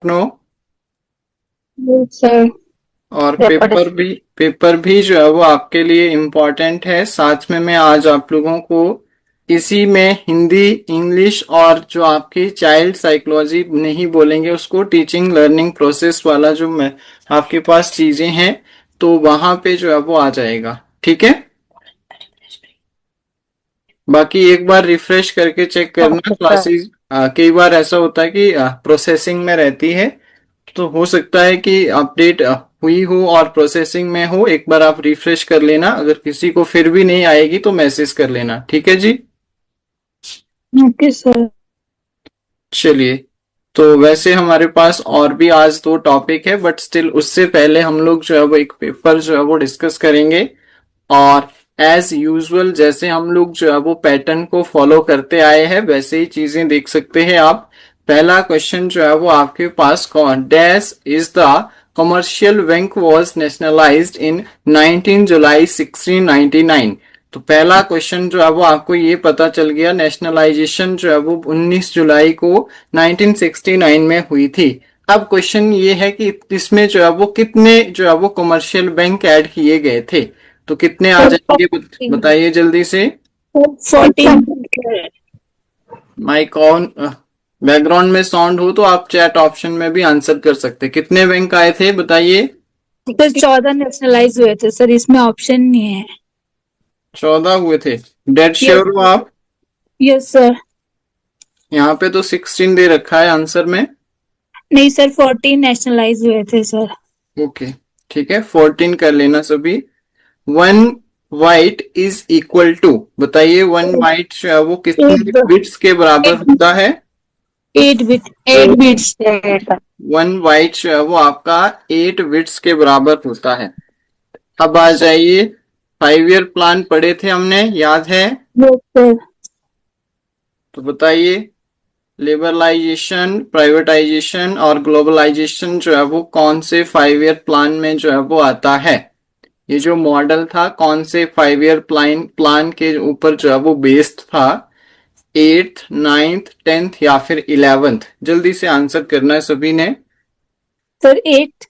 No. Sir और paper भी जो है वो आपके लिए इम्पोर्टेंट है। साथ में मैं आज आप लोगों को इसी में हिंदी, इंग्लिश और जो आपकी चाइल्ड साइकोलॉजी नहीं बोलेंगे उसको, टीचिंग लर्निंग प्रोसेस वाला जो मैं आपके पास चीजें हैं तो वहां पे जो है वो आ जाएगा। ठीक है, बाकी एक बार रिफ्रेश करके चेक करना क्लासेस। कई बार ऐसा होता है कि प्रोसेसिंग में रहती है, तो हो सकता है कि अपडेट हुई हो और प्रोसेसिंग में हो। एक बार आप रिफ्रेश कर लेना, अगर किसी को फिर भी नहीं आएगी तो मैसेज कर लेना। ठीक है जी। Okay sir. चलिए, तो वैसे हमारे पास और भी आज दो टॉपिक है, बट स्टिल उससे पहले हम लोग जो है वो एक पेपर जो है वो डिस्कस करेंगे। और एज यूजुअल जैसे हम लोग जो है वो पैटर्न को फॉलो करते आए हैं वैसे ही चीजें देख सकते हैं आप। पहला क्वेश्चन जो है वो आपके पास, कौन dash is the commercial bank was nationalised in 19 July 1699। तो पहला क्वेश्चन जो है वो आपको ये पता चल गया, नेशनलाइजेशन जो है वो 19 जुलाई को 1969 में हुई थी। अब क्वेश्चन ये है कि इसमें जो है वो कितने जो है वो कमर्शियल बैंक ऐड किए गए थे, तो कितने आ जाएंगे बताइए जल्दी से। 14। माइक ऑन, बैकग्राउंड में साउंड हो तो आप चैट ऑप्शन में भी आंसर कर सकते हैं। कितने बैंक आए थे बताइए। सर 14 नेशनलाइज हुए थे सर, इसमें ऑप्शन नहीं है। 14 हुए थे, डेड श्योर हो आप? Yes sir. यहाँ पे तो 16 दे रखा है आंसर में। नहीं सर, 14 नेशनलाइज हुए थे सर। ओके, ठीक है, 14 कर लेना सभी। One white is equal to, बताइए वन वाइट जो है वो कितने बिट्स के बराबर होता है? 8 बिट 8 बिट्स। वन वाइट जो है वो आपका 8 बिट्स के बराबर होता है। अब आ जाइए, 5 ईयर प्लान पढ़े थे हमने, याद है? Yes sir. तो बताइए, लिबरलाइजेशन, प्राइवेटाइजेशन और ग्लोबलाइजेशन जो है वो कौन से 5 ईयर प्लान में जो है वो आता है? ये जो मॉडल था कौन से 5 ईयर प्लान के ऊपर जो है वो बेस्ड था? 8th, 9th, 10th या फिर 11th? जल्दी से आंसर करना है सभी ने। सर 8।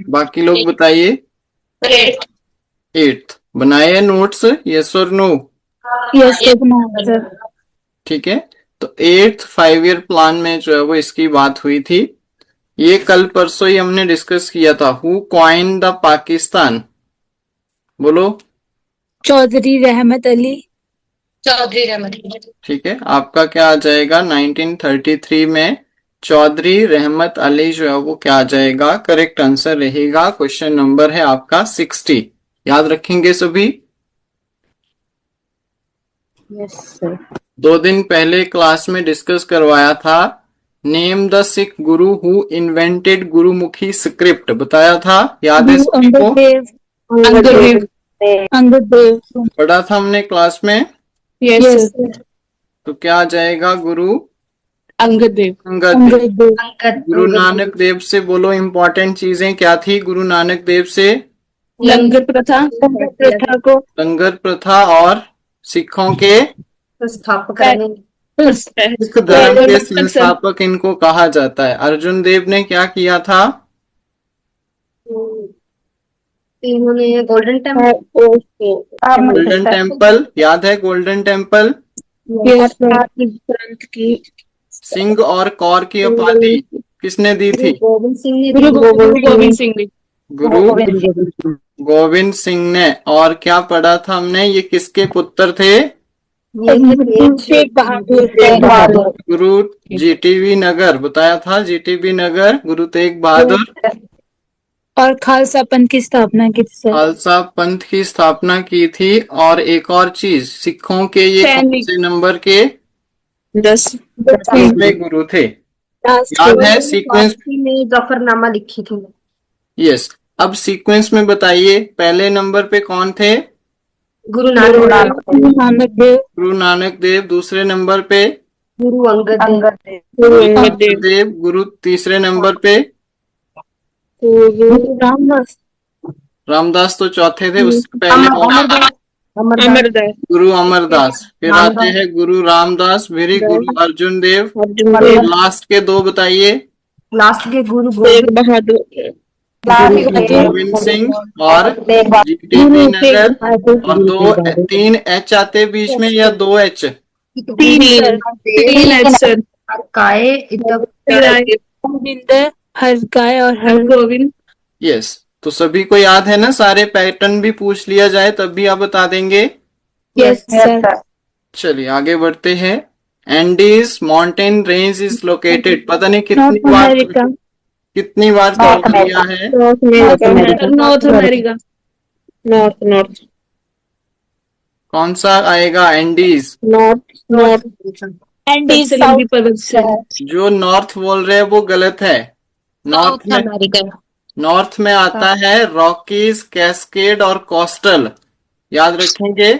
बाकी लोग बताइए। 8th बनाए नोट्स, यस और नो? Yes sir. ठीक है, तो 8th 5 ईयर प्लान में जो है वो इसकी बात हुई थी। ये कल परसों ही हमने डिस्कस किया था। Who coin the Pakistan? बोलो। चौधरी रहमत अली। ठीक है, आपका क्या आ जाएगा? 1933 में चौधरी रहमत अली जो है वो क्या आ जाएगा? करेक्ट आंसर रहेगा। क्वेश्चन नंबर है आपका 60। याद रखेंगे सभी। Yes sir. 2 दिन पहले क्लास में डिस्कस करवाया था, name the Sikh Guru who invented Gurmukhi script, बताया था, याद है सभी को? अंगद देव। अंगद देव पढ़ा था हमने क्लास में। Yes sir. तो क्या आ जाएगा? गुरु अंगद देव। अंगद देव। गुरु नानक देव से बोलो, इंपॉर्टेंट चीजें क्या थी गुरु नानक देव से? लंगर प्रथा को लंगर प्रथा और सिखों के स्थापक सिख धर्म के संस्थापक इनको कहा जाता है। अर्जुन देव ने क्या किया था? इन्होंने गोल्डन टेम्पल। गोल्डन टेम्पल, याद है गोल्डन टेम्पल? की सिंह और कौर की उपाधि किसने दी थी? गोविंद सिंह ने। गुरु गोविंद सिंह ने। गुरु गोविंद सिंह ने। और क्या पढ़ा था हमने, ये किसके पुत्र थे? गुरु जीटीबी नगर, बताया था, जीटीबी नगर, गुरु तेग बहादुर। और खालसा पंथ की स्थापना की थी सर। खालसा पंथ की स्थापना की थी। और एक और चीज, सिखों के ये कौन से नंबर के 10वें गुरु थे? याद है सीक्वेंस में जफरनामा लिखी थी। यस। अब सीक्वेंस में बताइए, पहले नंबर पे कौन थे? गुरु नानक देव। गुरु नानक देव। दूसरे नंबर पे गुरु अंगद देव। गुरु तीसरे नंबर पे रामदास। रामदास तो चौथे थे, उससे पहले अमरदास। गुरु अमरदास। फिर आते हैं गुरु रामदास, फिर गुरु अर्जुन देव। लास्ट के दो बताइए। लास्ट के गुरु तेग गोविंद बहादुर, गुरु गोविंद सिंह और जीटीपी नगर, और तीन एच आते हैं बीच में या दो एच? तीन सर, तीन एच सर। काय फिर आगे गोविंद, हरगाय और हरगोविंद। यस, तो सभी को याद है ना? सारे पैटर्न भी पूछ लिया जाए तब भी आप बता देंगे। Yes sir. चलिए आगे बढ़ते हैं। Andes mountain range is located, पता नहीं नॉर्थ अमेरिका, कितनी बार कवर किया है। North America, north America, north north कौन सा आएगा? Andes. North north Andes south पर्वत श्रेणी। जो नॉर्थ बोल रहे हैं वो गलत है। नॉर्थ में, अमेरिका। नॉर्थ में आता है रॉकीज, कैस्केड और कोस्टल। याद रखेंगे,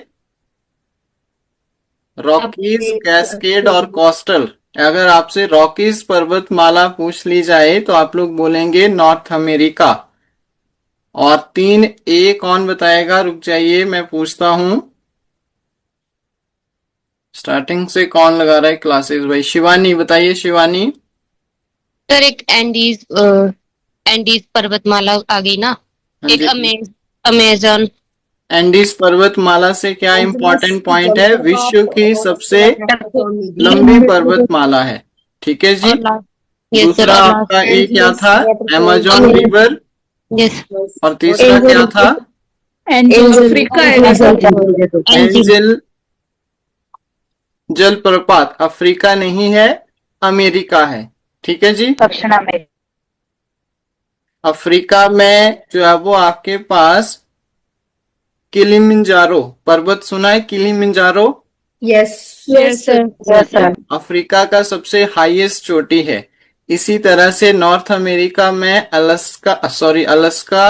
रॉकीज, कैस्केड और कोस्टल। अगर आपसे रॉकीज पर्वतमाला पूछ ली जाए तो आप लोग बोलेंगे नॉर्थ अमेरिका। और तीन ए कौन बताएगा? रुक जाइए, मैं पूछता हूं। स्टार्टिंग से कौन लगा रहा है क्लासेस? भाई शिवानी बताइए। शिवानी। सर एक एंडीज एंडीज पर्वतमाला आ गई ना, हाँ एक जी। अमेजन। एंडीज पर्वतमाला से क्या इंपॉर्टेंट पॉइंट है? विश्व की सबसे लंबी पर्वतमाला है। ठीक है जी। और यस सर, दूसरा और आपका ए क्या था? अमेजोन और रिवर। यस और तीसरा क्या था? अफ्रीका है सर। एंजिल जलप्रपात। अफ्रीका नहीं है, अमेरिका है। ठीक है जी। दक्षिण अमेरिका। अफ्रीका में जो है वो आपके पास किलिमिंजारो पर्वत सुना है? Kilimanjaro yes yes sir. Africa का सबसे हाईएस्ट चोटी है। इसी तरह से नॉर्थ अमेरिका में अलास्का,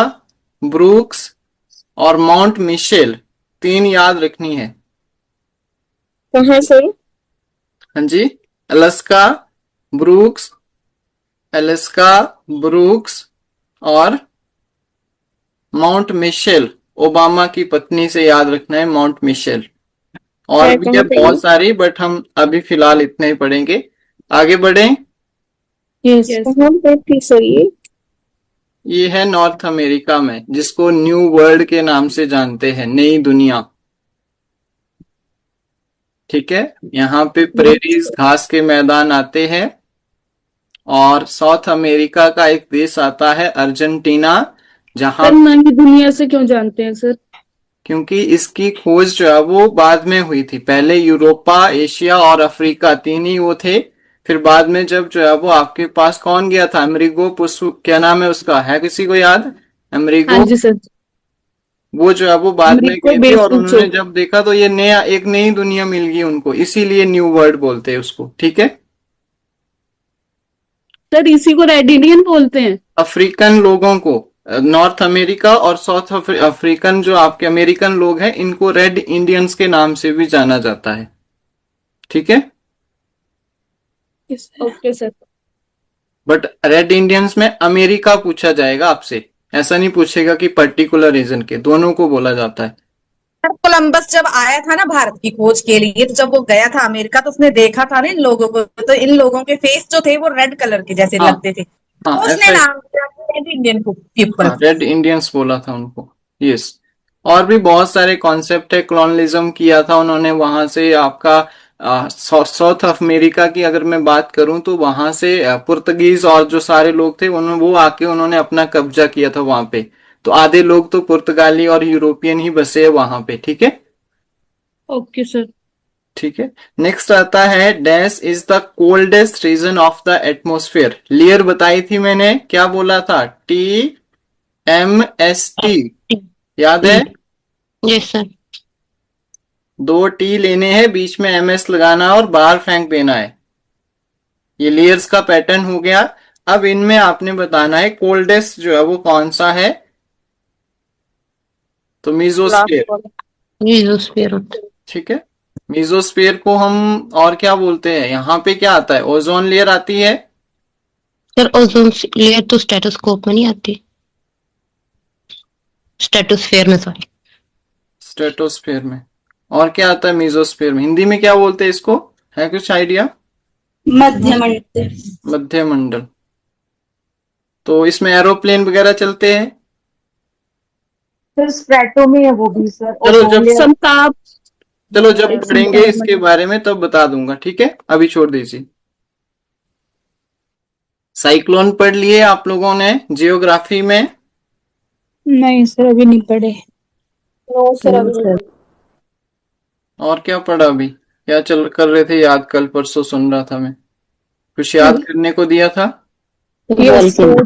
ब्रूक्स और माउंट मिशेल, तीन याद रखनी है। कहाँ से? हाँ जी। अलास्का, ब्रूक्स, अलास्का, ब्रूक्स और माउंट मिशेल। ओबामा की पत्नी से याद रखना है माउंट मिशेल। और भी है बहुत सारी, बट हम अभी फिलहाल इतने ही पढ़ेंगे। आगे बढ़े। Yes sir. ये है नॉर्थ अमेरिका में, जिसको न्यू वर्ल्ड के नाम से जानते हैं, नई दुनिया। ठीक है। यहाँ पे प्रेरीज, घास के मैदान आते हैं। और साउथ अमेरिका का एक देश आता है अर्जेंटीना, जहां नई दुनिया से क्यों जानते हैं सर? क्योंकि इसकी खोज जो है वो बाद में हुई थी। पहले यूरोपा, एशिया और अफ्रीका, तीन ही वो थे। फिर बाद में जब जो है वो आपके पास कौन गया था? अमेरिगो पुस्सु, क्या नाम है उसका? है किसी को याद? अमेरिगो। हाँ जी सर। वो जो है वो बाद में अमेरिको गए थे, और वेस्पुच्चो। उन्होंने जब देखा तो ये नया, एक नई दुनिया मिल गई उनको, इसीलिए न्यू वर्ल्ड बोलते हैं उसको। ठीक है। सर इसी को रेड इंडियन बोलते हैं। अफ्रीकन लोगों को, नॉर्थ अमेरिका और साउथ अफ्रीकन जो आपके अमेरिकन लोग हैं, इनको रेड इंडियंस के नाम से भी जाना जाता है। ठीक है। Okay sir. But red Indians में अमेरिका पूछा जाएगा आपसे, ऐसा नहीं पूछेगा कि पर्टिकुलर रीजन के, दोनों को बोला जाता है। कोलंबस जब आया था ना भारत की खोज के लिए, तो जब वो गया था अमेरिका तो उसने देखा था ना इन लोगों को, तो इन लोगों के फेस जो थे वो रेड कलर के जैसे हाँ लगते थे, हाँ, तो उसने ऐसा ही। नाम दिया रेड इंडियन पीपल। हाँ, रेड इंडियंस बोला था उनको। यस। और भी बहुत सारे कॉन्सेप्ट है। कॉलोनिज्म किया था उन्होंने वहां से। आपका साउथ अमेरिका की अगर मैं बात करूं तो वहां से पुर्तगीज और जो सारे लोग थे उन्होंने, वो आके उन्होंने अपना कब्जा किया था वहां पे। तो आधे लोग तो पुर्तगाली और यूरोपियन ही बसे हैं वहां पे। ठीक है। Okay sir. ठीक है। नेक्स्ट आता है, dash is the coldest region of the atmosphere. Layer बताई थी मैंने, क्या बोला था? TMST। याद है? Yes sir. दो टी लेने हैं, बीच में MS लगाना और बाहर फेंक देना है। ये लेयर्स का पैटर्न हो गया। अब इनमें आपने बताना है कोल्डेस्ट जो है वो कौन सा है। तो मीजोस्फीयर। मीजोस्फीयर होता है। ठीक है। मीजोस्फीयर को हम और क्या बोलते हैं? यहाँ पे क्या आता है? ओजोन लेयर आती है। सर ओजोन लेयर तो स्टेटोस्कोप में नहीं आती, स्टेटोस्फेयर में, सॉरी। स्ट्रेटोस्फेयर में। और क्या आता है मीजोस्फीयर में? हिंदी में क्या बोलते हैं इसको? है कुछ आइडिया? मध्यमंडल। मध्यमंडल। तो इसमें एरोप्लेन वगैरह चलते हैं। सर स्ट्रेटो में है वो भी सर। चलो जब समताप। चलो जब पढ़ेंगे इसके बारे में तब बता दूंगा, ठीक है, अभी छोड़ दीजिए। साइक्लोन पढ़ लिए आप लोगों ने जियोग्राफी में? नहीं सर, अभी नहीं पढ़े। नो सर अभी और क्या पढ़ा अभी? क्या चल कर रहे थे याद? कल परसों सुन रहा था मैं, कुछ याद करने को दिया था। Yes sir,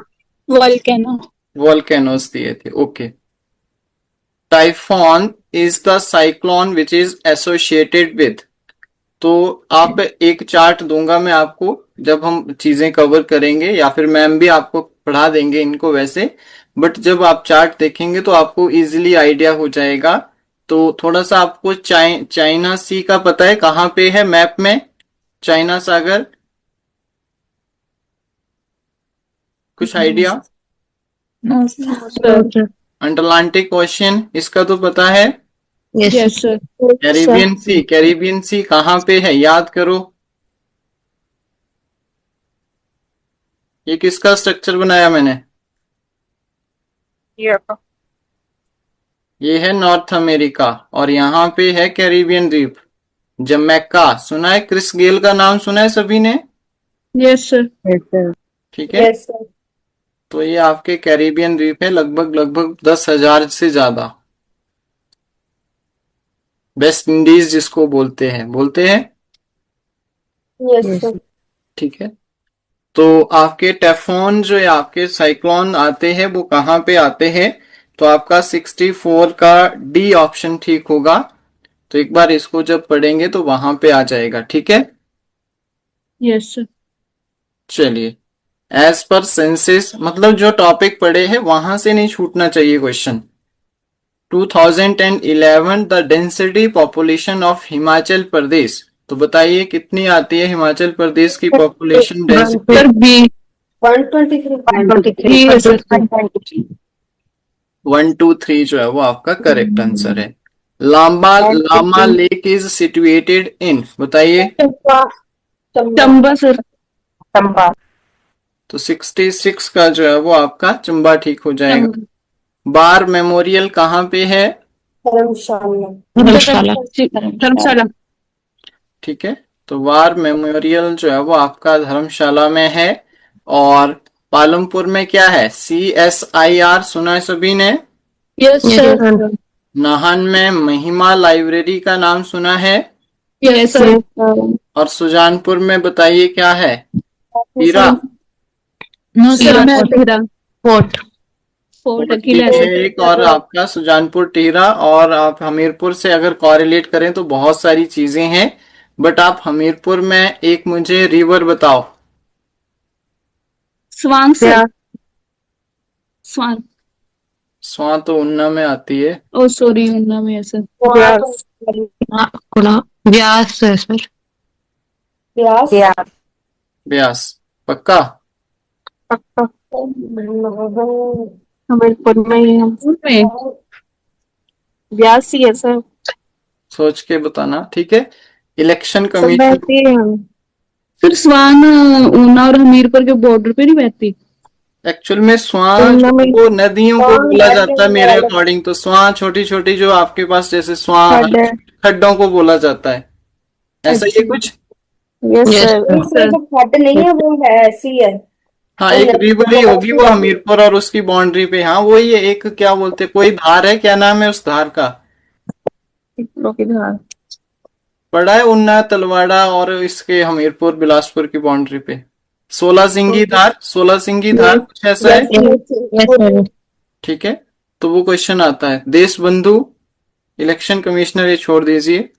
volcano. वॉल्केनोस दिए थे, okay. Typhoon is the cyclone which is associated with. तो आप एक चार्ट दूंगा मैं आपको जब हम चीजें कवर करेंगे, या फिर मैम भी आपको पढ़ा देंगे इनको वैसे, बट जब आप चार्ट देखेंगे तो आपको इजीली आइडिया हो जाएगा। तो थोड़ा सा आपको चाइना सी का पता है कहाँ पे है मैप में? चाइना सागर, कुछ idea? No sir. Atlantic Ocean, इसका तो पता है। Yes yes sir. Caribbean sea कहाँ पे है, याद करो। ये किसका स्ट्रक्चर बनाया मैंने? ये है नॉर्थ अमेरिका, और यहाँ पे है कैरिबियन द्वीप, जमैका। सुना है? क्रिस गेल का नाम सुना है सभी ने? Yes sir. ठीक है। Yes sir. तो ये आपके कैरिबियन द्वीप है, लगभग 10,000 से ज्यादा। वेस्ट इंडीज जिसको बोलते हैं। Yes sir. ठीक है। तो आपके टेफोन जो है, आपके साइक्लोन आते हैं, वो कहाँ पे आते हैं? तो आपका 64 का डी ऑप्शन ठीक होगा। तो एक बार इसको जब पढ़ेंगे तो वहां पे आ जाएगा, ठीक है। Yes sir. चलिए, एज पर सेंसिस, मतलब जो टॉपिक पढ़े हैं वहां से नहीं छूटना चाहिए question. 2011 the density population of Himachal Pradesh. तो बताइए कितनी आती है हिमाचल प्रदेश की population density? Sir B. 123 yes sir. 123 जो है वो आपका करेक्ट आंसर है। Lama lake is situated in, बताइए। चंबा सर। चंबा। तो 66 का जो है वो आपका चंबा ठीक हो जाएगा। बार मेमोरियल कहाँ पे है? धर्मशाला। धर्मशाला। ठीक है, तो वार मेमोरियल जो है वो आपका धर्मशाला में है। और पालमपुर में क्या है? CSIR, सुना है सभी ने? Yes sir. नाहन में महिमा लाइब्रेरी का नाम सुना है? Yes sir. और सुजानपुर में बताइए क्या है? हीरा। No sir. फोर्ट। फोर्ट ठीक किला है, एक और आपका सुजानपुर टीरा। और आप हमीरपुर से अगर कॉरिलेट करें तो बहुत सारी चीजें हैं, बट आप हमीरपुर में एक मुझे रिवर बताओ। स्वान सर। स्वान। स्वां तो उन्ना में आती है। ओ सॉरी, उन्ना में है सर। व्यास है सर। ब्यास, पक्का? हमीरपुर में ही हम में ब्यास ही है सर। सोच के बताना, ठीक है। इलेक्शन कमीशन, सर स्वान ऊना और हमीरपुर के बॉर्डर पे नहीं बहती? एक्चुअल में स्वां को नदियों को बोला जाता है मेरे अकॉर्डिंग। तो स्वां छोटी छोटी जो आपके पास जैसे स्वां खड्डों को बोला जाता है, ऐसा ही कुछ। Yes sir. खड्ड नहीं है, वो है ऐसी है। हाँ, एक रिवर ही होगी वो हमीरपुर और उसकी बाउंड्री पे। हाँ वही है, एक क्या बोलते, कोई धार है, क्या नाम है उस धार का? पड़ा है उन्ना, तलवाड़ा और इसके हमीरपुर बिलासपुर की बाउंड्री पे। 16 सिंगी धार, 16 सिंगी धार, कुछ ऐसा है। ठीक है, तो वो क्वेश्चन आता है। देश बंधु, इलेक्शन कमिश्नर, ये छोड़ दीजिए।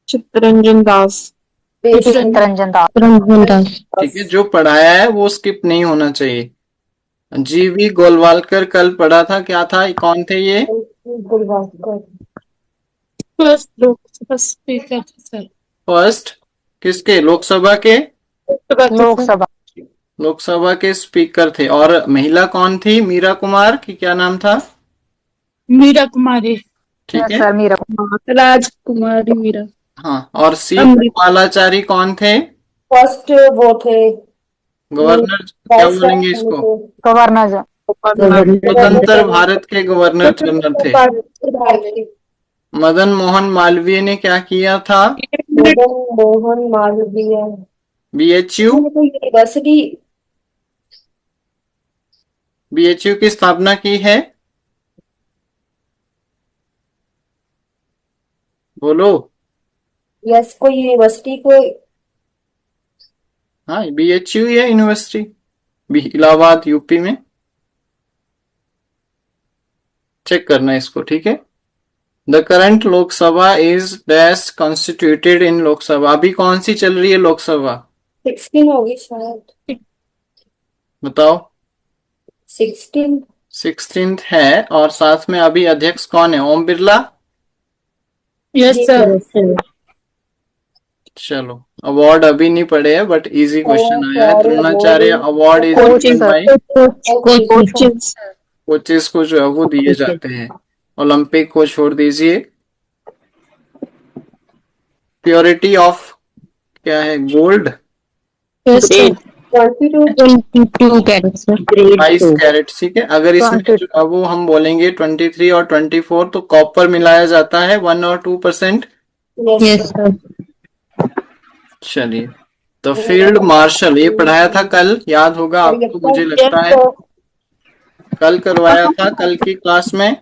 चित्तरंजन दास। ठीक है, जो पढ़ाया है वो स्किप नहीं होना चाहिए। GV गोलवालकर कल पढ़ा था, क्या था, कौन थे ये? First Lok Sabha speaker sir. First किसके? लोकसभा के? लोकसभा के स्पीकर थे। और महिला कौन थी? मीरा कुमार की क्या नाम था? मीरा कुमारी। ठीक है, राजकुमारी मीरा। हाँ। और सी गोपालाचारी कौन थे? फर्स्ट वो थे गवर्नर क्या बोलेंगे इसको? गवर्नर स्वतंत्र भारत के गवर्नर जनरल थे। भारत मदन मोहन मालवीय ने क्या किया था? Madan Mohan Malviya BHU university BHU की स्थापना की है। बोलो। यस कोई यूनिवर्सिटी को हाँ, बीएचयू है यूनिवर्सिटी, इलाहाबाद यूपी में। चेक करना इसको, ठीक है। The current Lok Sabha is dash constituted इन लोकसभा। अभी कौन सी चल रही है लोकसभा? 16 होगी शायद। बताओ। 16 16th है, और साथ में अभी अध्यक्ष कौन है? ओम बिरला। Yes sir. चलो, अवार्ड अभी नहीं पड़े हैं, बट इजी क्वेश्चन आया है। Dronacharya award is given by coaches को जो है वो दिए जाते हैं। ओलंपिक को छोड़ दीजिए। प्योरिटी ऑफ क्या है? Gold. Yes sir. 22 carat sir. 22 carat, ठीक है। अगर इसमें जो अब वो हम बोलेंगे 23 और 24, तो कॉपर मिलाया जाता है 1 और 2%। Yes sir. चलिए, द फील्ड मार्शल, ये पढ़ाया था कल, याद होगा आपको, मुझे लगता है कल करवाया था, कल की क्लास में।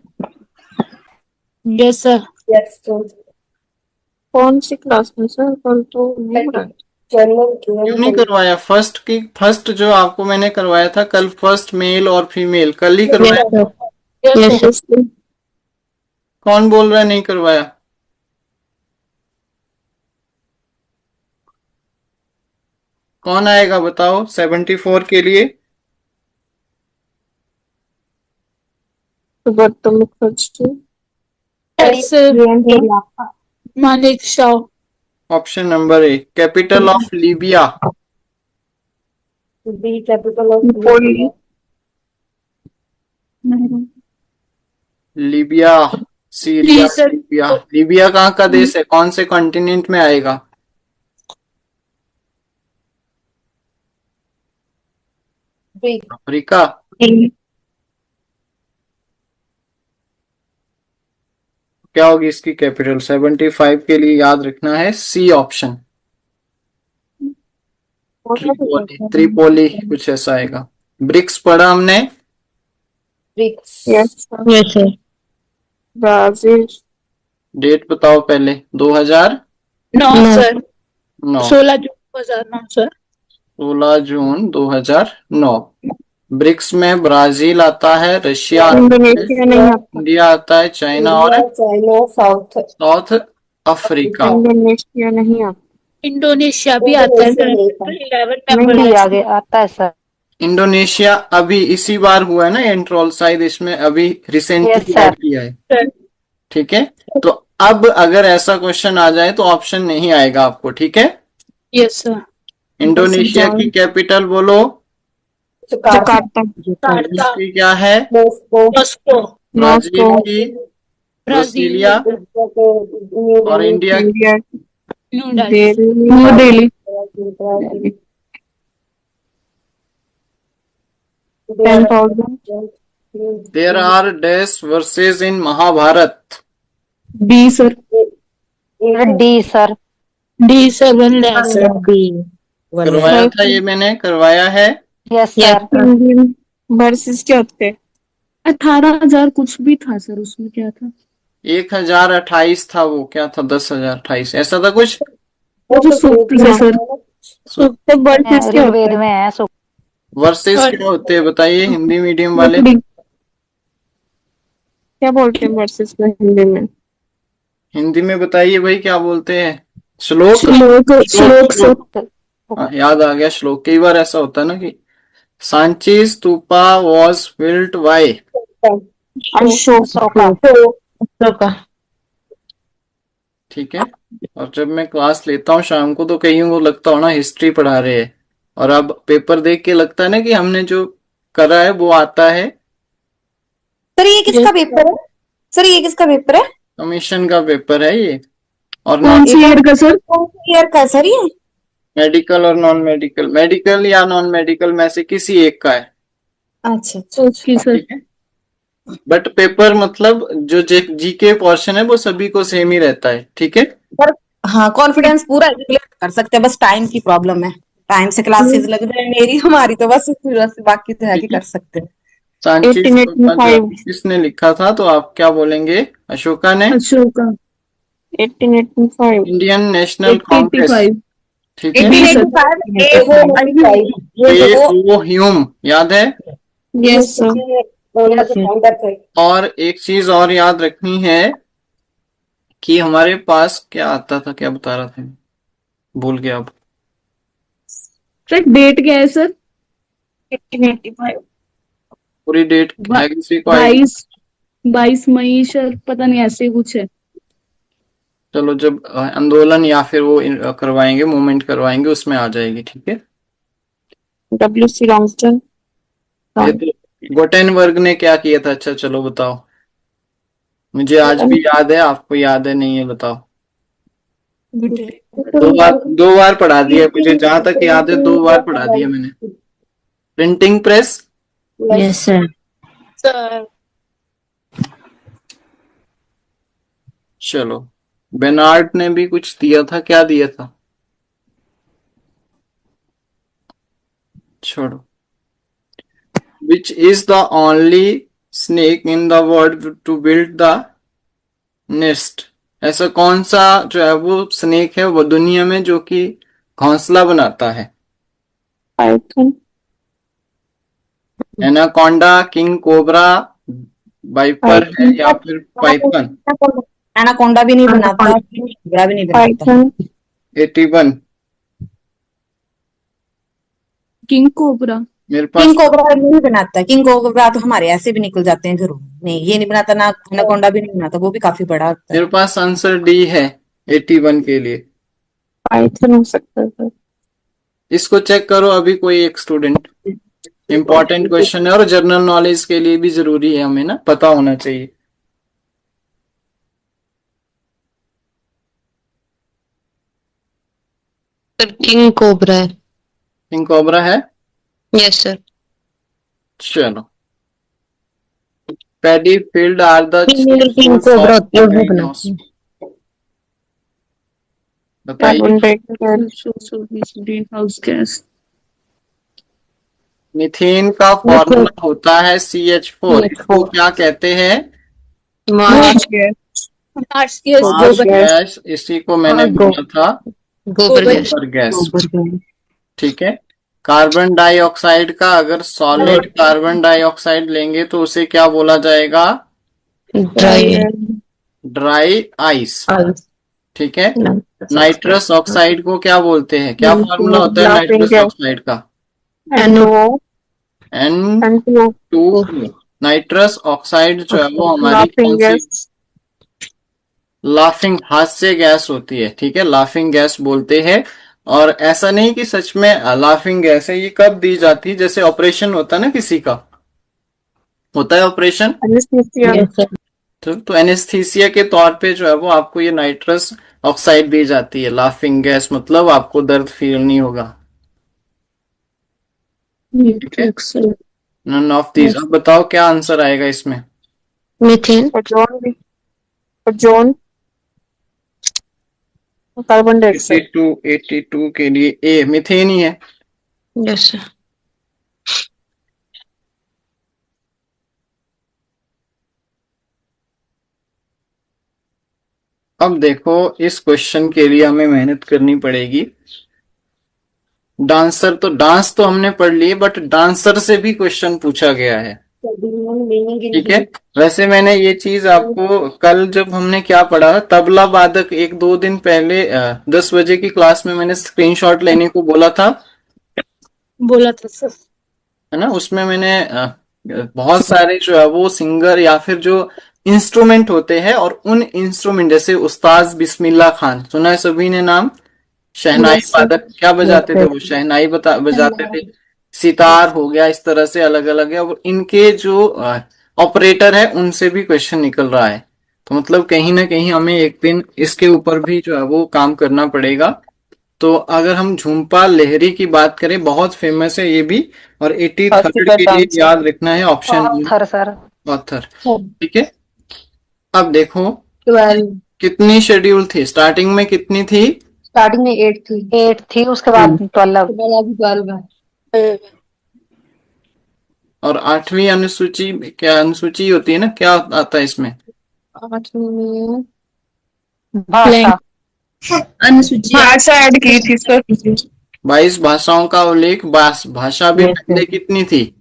Yes sir. यस तो कौन सी क्लास में सर? कल तो नहीं पढ़ा। क्यों नहीं करवाया? फर्स्ट जो आपको मैंने करवाया था कल, फर्स्ट मेल और फीमेल, कल ही करवाया। Yes sir. कौन बोल रहा है नहीं करवाया? कौन आएगा बताओ 74 के लिए? बर्तन खर्च Manik Shah. Option number a, capital of Libya. B capital of Libya, Syria. जी, सर। लीबिया कहाँ का देश है? कौन से कॉन्टिनेंट में आएगा? B Africa. क्या होगी इसकी कैपिटल? 75 के लिए याद रखना है सी ऑप्शन, त्रिपोली कुछ ऐसा आएगा। ब्रिक्स पढ़ा हमने। BRICS yes sir. Brazil. Date बताओ पहले। 2009। 9 sir. 16 June 2009 sir. 16 June 2009। BRICS में ब्राजील आता है, रशिया आता है, इंडोनेशिया नहीं आता। इंडिया आता है, चाइना और चाइना साउथ अफ्रीका। इंडोनेशिया नहीं आता। इंडोनेशिया भी आता है सर। 11 मेंबर आगे आता है सर। इंडोनेशिया अभी इसी बार हुआ है ना एंट्रोल, शायद इसमें अभी रिसेंटली ऐड किया है, ठीक है। तो अब अगर ऐसा क्वेश्चन आ जाए तो ऑप्शन नहीं आएगा आपको, ठीक है। Yes sir. इंडोनेशिया की कैपिटल बोलो। जकार्ता। इसकी क्या है? मॉस्को। ब्राजील की ब्रासीलिया, और India New Delhi. There are dash versus in Mahabharata. D sir. D sir. D 7 less. करवाया था ये, मैंने करवाया है। Yes sir. वर्सेस क्या होते हैं? 18,000 कुछ भी था सर, उसमें क्या था? 1028 था वो, क्या था? 10,028 ऐसा था कुछ। वो तो सूक्त है सर। सूक्त वर्सेस क्या होता है? में है वर्सेस क्या होते हैं बताइए, हिंदी मीडियम वाले। क्या बोलते हैं वर्सेस में हिंदी में? हिंदी में बताइए भाई, क्या बोलते हैं? श्लोक। श्लोक। हाँ, याद आ गया, श्लोक। कई बार ऐसा होता है ना कि Sanchi stupa was built by Ashoka. ठीक है। और जब मैं क्लास लेता हूँ शाम को, तो कहीं वो लगता हो ना हिस्ट्री पढ़ा रहे हैं, और अब पेपर देख के लगता है ना कि हमने जो करा है वो आता है। सर ये किसका पेपर है? सर ये किसका पेपर है? कमीशन का पेपर है ये। और कौन सी ईयर का सर? कौन सी ईयर का है सर ये? मेडिकल और नॉन मेडिकल, मेडिकल या नॉन मेडिकल में से किसी एक का है, अच्छा ओके सर। ठीक है। बट पेपर मतलब जो जीके पोर्शन है वो सभी को सेम ही रहता है, ठीक है। पर हाँ, कॉन्फिडेंस पूरा क्लियर कर सकते हैं, बस टाइम की प्रॉब्लम है। टाइम से क्लासेस लग जाए मेरी हमारी तो बस बाकी तो है कि कर सकते हैं। सांची 1885 किसने लिखा था, तो आप क्या बोलेंगे? अशोका ने। अशोका 1885 इंडियन नेशनल कांग्रेस, 1885 ठीक है। 1885 ए वो ए वो ओ ह्यूम, याद है। Yes sir. फाउंडर थे। और एक चीज और याद रखनी है कि हमारे पास क्या आता था, क्या बता रहा था, भूल गया अब। सर डेट क्या है सर? 1885 पूरी डेट है किसी को आएगी? 22 मई सर, पता नहीं ऐसे ही कुछ है। चलो, जब आंदोलन या फिर वो करवाएंगे, मूवमेंट करवाएंगे, उसमें आ जाएगी, ठीक है। WC लॉन्गस्टन। ये तो गुटेनबर्ग ने क्या किया था? अच्छा चलो बताओ, मुझे आज भी याद है, आपको याद है नहीं, है बताओ। दो बार पढ़ा दिया मुझे, जहां तक याद है 2 बार पढ़ा दिया मैंने। Printing press, yes sir. Sir चलो। बेनार्ड ने भी कुछ दिया था, क्या दिया था? छोड़ो। Which is the only snake in the world to build the nest? ऐसा कौन सा जो है वो स्नेक है वो दुनिया में जो कि घोंसला बनाता है? Python. Anaconda, king cobra, viper है या फिर पाइथन? एनाकोंडा भी नहीं बनाता, कोबरा भी नहीं बनाता। पाइथन। 81। King cobra. मेरे पास किंग कोबरा नहीं बनाता है, किंग कोबरा तो हमारे ऐसे भी निकल जाते हैं घरों में। नहीं, ये नहीं बनाता, ना एनाकोंडा भी नहीं बनाता, वो भी काफी बड़ा होता है। मेरे पास आंसर डी है 81 के लिए। पाइथन हो सकता है सर। इसको चेक करो अभी कोई एक स्टूडेंट। इंपॉर्टेंट क्वेश्चन है और जनरल नॉलेज के लिए भी जरूरी है, हमें ना पता होना चाहिए। सर किंग कोबरा है। किंग कोबरा है, यस सर। चलो। Paddy field are the king cobra होती है, वो बनाती है। बताइए। Carbon dioxide, green house gas. Methane का फॉर्मूला होता है CH4। इसको क्या कहते हैं? मार्च गैस। मार्स गैस, इसी को मैंने बोला था, गोबर गैस। गोबर गैस, ठीक है। कार्बन डाइऑक्साइड का अगर सॉलिड कार्बन डाइऑक्साइड लेंगे तो उसे क्या बोला जाएगा? ड्राई ड्राई आइस, ठीक है। नाइट्रस नाइट्रस ऑक्साइड को क्या बोलते हैं? क्या फॉर्मूला होता है नाइट्रस ऑक्साइड का? N2O। नाइट्रस ऑक्साइड जो है वो हमारी कौन सी? लाफिंग, हास्य गैस होती है, ठीक है, लाफिंग गैस बोलते हैं। और ऐसा नहीं कि सच में लाफिंग गैस है, ये कब दी जाती है? जैसे ऑपरेशन होता है ना किसी का, होता है ऑपरेशन, तो एनेस्थीसिया के तौर पे जो है वो आपको ये नाइट्रस ऑक्साइड दी जाती है। लाफिंग गैस मतलब आपको दर्द फील नहीं होगा। None of these. अब बताओ क्या आंसर आएगा इसमें? मीथेन। Zone carbon dioxide. 82 के लिए ए मीथेन ही है। Yes sir. अब देखो, इस क्वेश्चन के लिए हमें मेहनत करनी पड़ेगी। डांस तो हमने पढ़ लिए, बट डांसर से भी क्वेश्चन पूछा गया है, ठीक है। वैसे मैंने ये चीज आपको कल जब हमने क्या पढ़ा, तबला वादक, 1-2 दिन पहले 10 बजे की क्लास में मैंने स्क्रीनशॉट लेने को बोला था सर, है ना। उसमें मैंने बहुत सारे जो है वो सिंगर या फिर जो इंस्ट्रूमेंट होते हैं, और उन इंस्ट्रूमेंट जैसे उस्ताद बिस्मिल्लाह खान, सुना है सभी ने नाम? शहनाई वादक क्या बजाते थे वो? शहनाई बजाते थे। सितार हो गया, इस तरह से अलग अलग है। और इनके जो ऑपरेटर है उनसे भी क्वेश्चन निकल रहा है, तो मतलब कहीं ना कहीं हमें एक दिन इसके ऊपर भी जो है वो काम करना पड़ेगा। तो अगर हम झुम्पा लहरी की बात करें, बहुत फेमस है ये भी, और 83rd के लिए याद रखना है ऑप्शन ऑथर सर। ऑथर। ठीक है, अब देखो 12 कितनी शेड्यूल थी, स्टार्टिंग में कितनी थी? स्टार्टिंग में 8 थी। 8 थी, उसके बाद 12। अभी 12 है। और 8वीं अनुसूची क्या अनुसूची होती है ना, क्या आता है इसमें? 8वीं में भाषा। अनुसूची भाषा ऐड की थी सर। 22 भाषाओं का उल्लेख, भाषा भी पहले कितनी थी?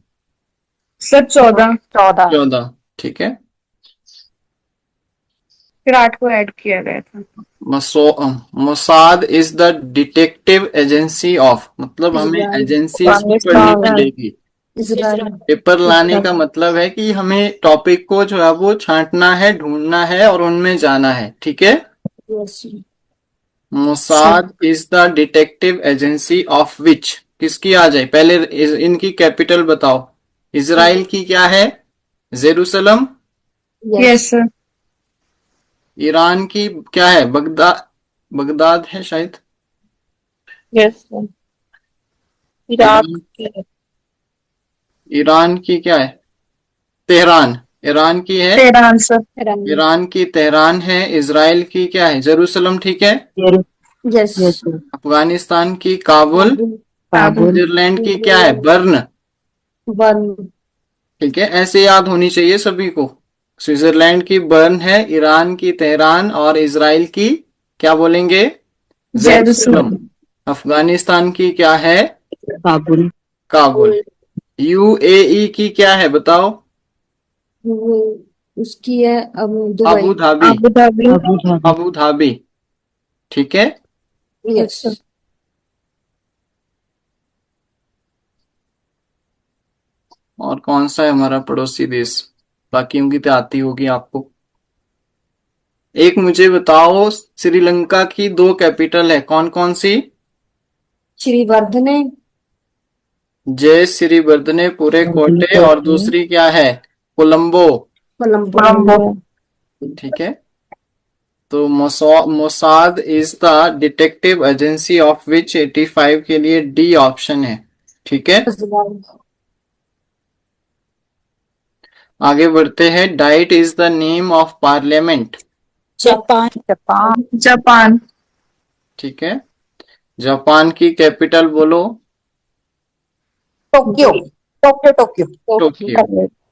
सर 14, 14। ठीक है, फिर 8 को ऐड किया गया था। Mossad is the detective agency of, मतलब हमें एजेंसी पढ़नी पड़ेगी। इजराइल। पेपर लाने का मतलब है कि हमें टॉपिक को जो है वो छांटना है, ढूंढना है और उनमें जाना है। ठीक है, Mossad is the detective agency of which, किसकी आ जाए पहले? इनकी कैपिटल बताओ। इजराइल की क्या है? जेरूसलम। Yes sir. ईरान की क्या है? बगदाद, बगदाद है शायद। Yes sir. इराक। ईरान की क्या है? तेहरान। ईरान की है तेहरान सर। ईरान की तेहरान है। इजराइल की क्या है? जेरूसलम। ठीक है, यस। अफगानिस्तान की काबुल। स्विट्जरलैंड की क्या है? बर्न। ठीक है, ऐसे याद होनी चाहिए सभी को। स्विट्जरलैंड की बर्न है, ईरान की तेहरान, और इजराइल की क्या बोलेंगे? जेरूसलम। अफगानिस्तान की क्या है? काबुल। यूएई की क्या है बताओ? उसकी है अबू धाबी। Abu Dhabi. ठीक है, यस। और कौन सा है हमारा पड़ोसी देश? बाकियों की तो आती होगी आपको। एक मुझे बताओ, श्रीलंका की 2 कैपिटल है, कौन कौन सी? श्रीवर्धने। जय श्रीवर्धने पूरे कोटे, और दूसरी क्या है? कोलंबो। ठीक है, तो Mossad is the detective agency of which 85 के लिए डी ऑप्शन है। ठीक है, आगे बढ़ते हैं। Diet is the name of parliament. Japan. ठीक है, जापान की कैपिटल बोलो। टोक्यो। टोक्यो।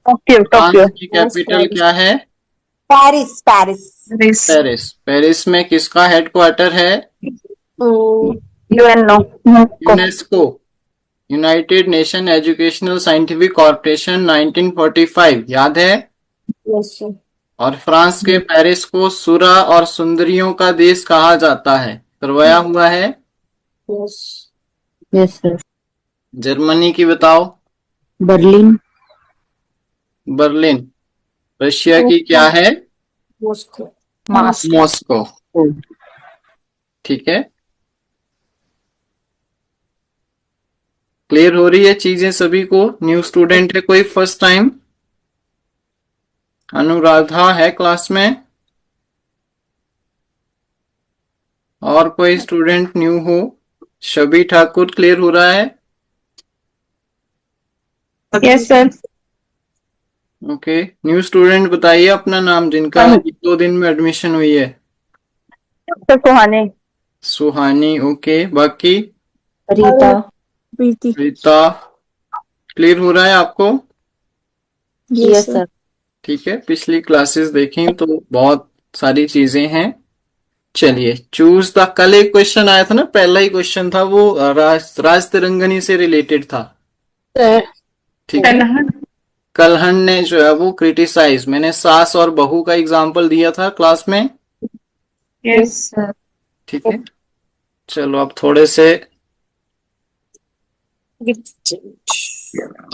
फ्रांस की कैपिटल क्या है? पेरिस। पेरिस। पेरिस में किसका हेडक्वार्टर है? UNESCO, United nation educational scientific corporation, 1945, याद है? Yes sir. और फ्रांस के पेरिस को सुरा और सुंदरियों का देश कहा जाता है, करवाया हुआ है। यस। जर्मनी की बताओ। बर्लिन। रशिया की क्या है? मॉस्को। ठीक है, क्लियर हो रही है चीजें सभी को? न्यू स्टूडेंट है कोई फर्स्ट टाइम? अनुराधा है क्लास में? और कोई स्टूडेंट न्यू हो? शबी ठाकुर, क्लियर हो रहा है? Yes sir. Okay, new student बताइए अपना नाम, जिनका 1-2 दिन में एडमिशन हुई है। सुहानी। ओके, बाकी? रीता। क्लियर हो रहा है आपको? Yes sir. ठीक है, पिछली क्लासेस देखें तो बहुत सारी चीजें हैं। चलिए, चूज द, कल एक क्वेश्चन आया था ना, पहला ही क्वेश्चन था वो राज तिरंगनी से रिलेटेड था। ठीक है, कलहन ने जो है वो क्रिटिसाइज, मैंने सास और बहू का एग्जाम्पल दिया था क्लास में। Yes sir. ठीक है, चलो अब थोड़े से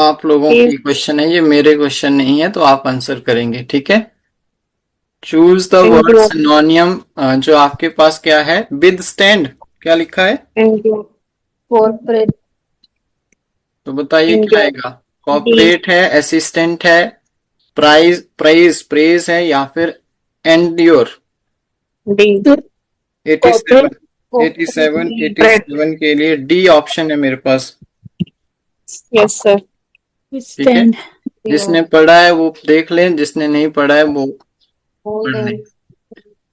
आप लोगों की क्वेश्चन है, ये मेरे क्वेश्चन नहीं है, तो आप आंसर करेंगे। ठीक है, चूज द वर्ड सिनोनियम। जो आपके पास क्या है? विद स्टैंड क्या लिखा है? कॉर्पोरेट। तो बताइए क्या आएगा? कॉर्पोरेट है, असिस्टेंट है, प्रेज है, या फिर एंड्योर? 87। 87 87 के लिए डी ऑप्शन है मेरे पास। Yes sir. ठीक है, जिसने पढ़ा है वो देख लें, जिसने नहीं पढ़ा है वो पढ़ लें।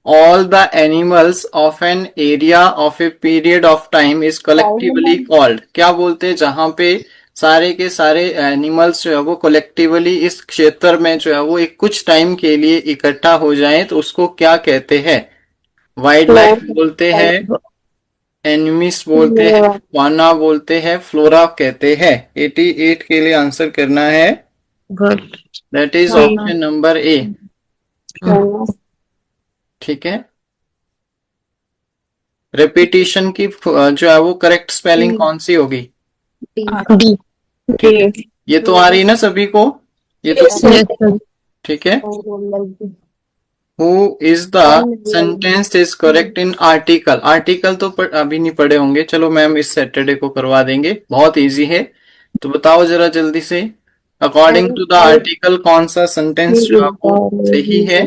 All the animals of an area of a period of time is collectively called। क्या बोलते हैं जहां पे सारे के सारे एनिमल्स जो है वो कलेक्टिवली इस क्षेत्र में जो है वो एक कुछ टाइम के लिए इकट्ठा हो जाएं तो उसको क्या कहते हैं? वाइल्ड लाइफ बोलते हैं, एनिमीज बोलते हैं, फाना बोलते हैं, फ्लोरा कहते हैं। 88 के लिए आंसर करना है, दैट इज ऑप्शन नंबर ए। ठीक है, रेपिटेशन की जो है वो करेक्ट स्पेलिंग कौन सी होगी? डी। ये तो आ रही ना सभी को? ये तो यस सर। ठीक है। Who is the sentence is correct in article. Article तो अभी नहीं पढ़े होंगे, चलो मैम इस सैटरडे को करवा देंगे, बहुत इजी है। तो बताओ जरा जल्दी से, अकॉर्डिंग टू द आर्टिकल कौन सा सेंटेंस जो आपको सही है?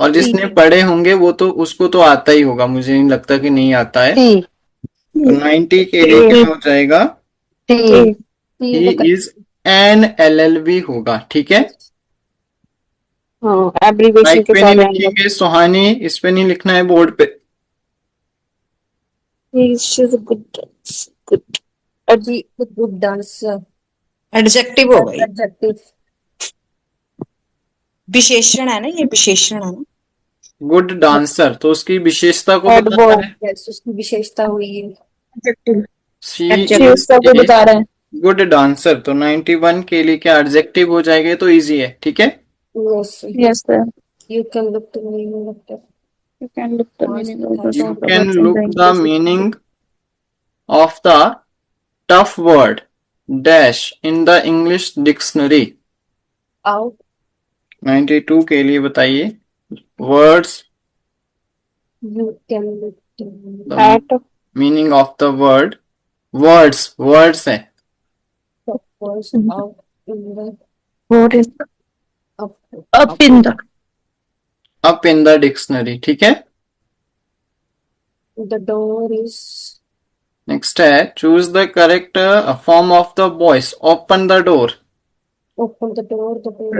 और जिसने पढ़े होंगे वो तो उसको तो आता ही होगा, मुझे नहीं लगता कि नहीं आता है। तो 90 के लिए क्या हो जाएगा? ही इज एन LLB होगा। ठीक है, एब्रीविएशन लाइक के पे साथ नहीं लिखेंगे सुहानी, इस पे नहीं लिखना है बोर्ड पे। गुड डांसर एडजेक्टिव हो गई, एडजेक्टिव विशेषण है ना, ये विशेषण है ना। गुड डांसर तो उसकी विशेषता को Adverb। बताता है। यस उसकी विशेषता हुई है सी Adjective उसका को बता रहा है। गुड डांसर, तो 91 के लिए क्या एडजेक्टिव हो जाएगा? तो इजी है। ठीक है, yes yes sir. You can look the meaning of the You can look the meaning of the you top can words in look the the English meaning of the tough word dash in the English dictionary। Out 92 के लिए बताइए words, you can look the at meaning of the word। words है। The words out in the what is up up in the up in the dictionary। ठीक है, the door is next है choose the correct form of the voice। open the door open the door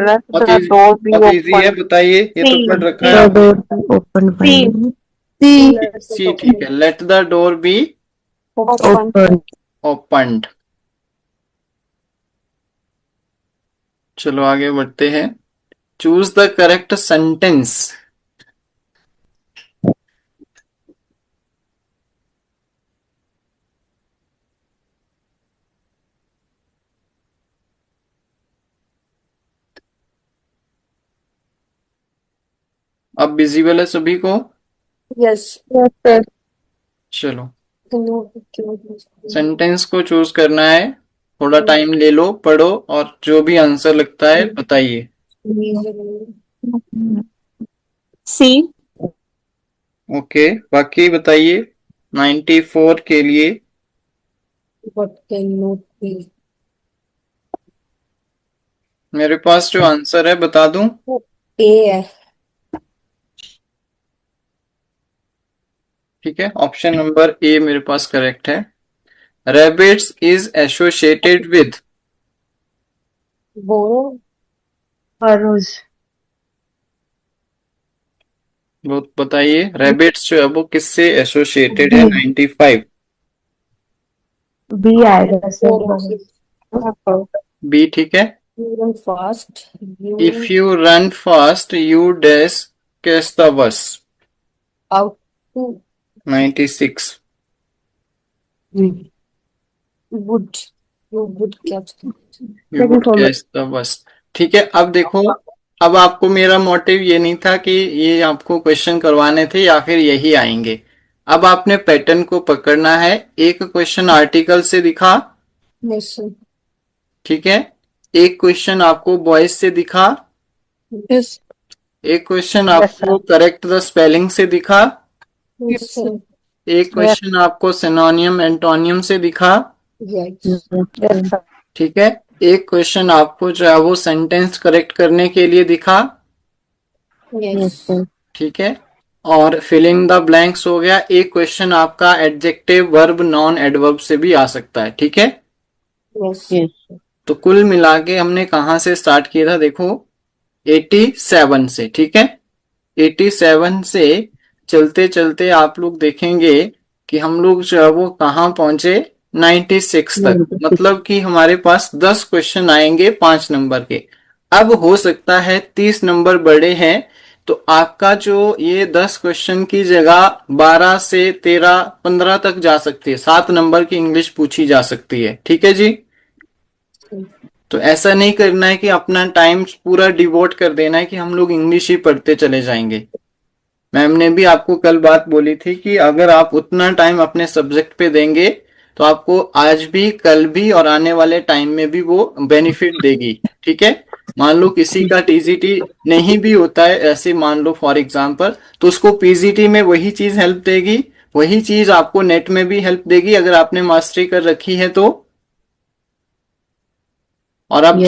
let बहुत the easy, door be बहुत easy है, open। बताइए। ये तो See, पढ़ रखा है आपने। ओपन सी ठीक है, let the door be open। opened। चलो आगे बढ़ते हैं, चूज द करेक्ट सेंटेंस। अब विजिबल है सभी को? Yes Yes sir। चलो सेंटेंस को चूज करना है, थोड़ा टाइम ले लो, पढ़ो और जो भी आंसर लगता है बताइए। See ओके, बाकी बताइए 94 के लिए। व्हाट कैन नॉट बी मेरे पास जो आंसर है बता दूं? ए है ठीक है, ऑप्शन नंबर ए मेरे पास करेक्ट है। Rabbits is associated with. Burrow वो बताइए, रैबिट्स जो है वो किससे एसोसिएटेड है? 95 बी आएगा सर। बी। ठीक है, you run fast if you run fast you dash catch the bus. Out 96 would you would catch you would catch the bus. ठीक है, अब देखो, अब आपको मेरा मोटिव ये नहीं था कि ये आपको क्वेश्चन करवाने थे या फिर यही आएंगे। अब आपने पैटर्न को पकड़ना है। एक क्वेश्चन आर्टिकल से दिखा, यस ठीक है, एक क्वेश्चन आपको वॉइस से दिखा, yes एक क्वेश्चन आपको करेक्ट द स्पेलिंग से दिखा, यस एक क्वेश्चन आपको सिनोनियम एंटोनियम से दिखा, यस ठीक है, एक क्वेश्चन आपको जो है वो सेंटेंस करेक्ट करने के लिए दिखा, यस ठीक है, और फिलिंग द ब्लैंक्स हो गया। एक क्वेश्चन आपका एडजेक्टिव वर्ब नॉन एडवर्ब से भी आ सकता है, ठीक है। Yes. तो कुल मिला के हमने कहाँ से स्टार्ट किया था, देखो 87 से, ठीक है। 87 से चलते चलते आप लोग देखेंगे कि हम लोग जो है वो कहाँ पहुंचे, 96 तक। मतलब कि हमारे पास 10 क्वेश्चन आएंगे 5 नंबर के। अब हो सकता है 30 नंबर बड़े हैं, तो आपका जो ये 10 क्वेश्चन की जगह 12 से 13 15 तक जा सकती है। 7 नंबर की इंग्लिश पूछी जा सकती है, ठीक है जी। तो ऐसा नहीं करना है कि अपना टाइम पूरा डिवोट कर देना है कि हम लोग इंग्लिश ही पढ़ते चले जाएंगे। मैम ने भी आपको कल बात बोली थी कि अगर आप उतना टाइम अपने सब्जेक्ट पे देंगे तो आपको आज भी, कल भी और आने वाले टाइम में भी वो बेनिफिट देगी, ठीक है। मान लो किसी का टीजीटी नहीं भी होता है, ऐसे मान लो फॉर एग्जांपल, तो उसको पीजीटी में वही चीज हेल्प देगी, वही चीज आपको नेट में भी हेल्प देगी अगर आपने मास्टरी कर रखी है तो। और अब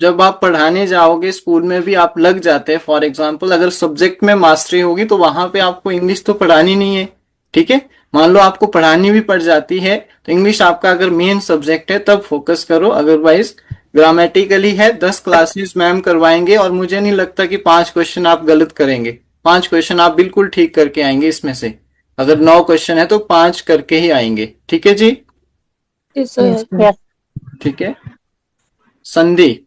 जब आप पढ़ाने जाओगे स्कूल में भी आप लग जाते हैं, फॉर एग्जांपल अगर सब्जेक्ट में मास्टरी होगी तो वहां पे आपको इंग्लिश तो पढ़ानी नहीं है, ठीक है। मान लो आपको पढ़ानी भी पड़ जाती है तो इंग्लिश आपका अगर मेन सब्जेक्ट है तब फोकस करो, अदरवाइज ग्रामेटिकली है 10 क्लासेस मैम करवाएंगे और मुझे नहीं लगता कि 5 क्वेश्चन आप गलत करेंगे। 5 क्वेश्चन आप बिल्कुल ठीक करके आएंगे इसमें से। अगर 9 क्वेश्चन है तो 5 करके ही आएंगे, ठीक है जी। ठीक है। संधि,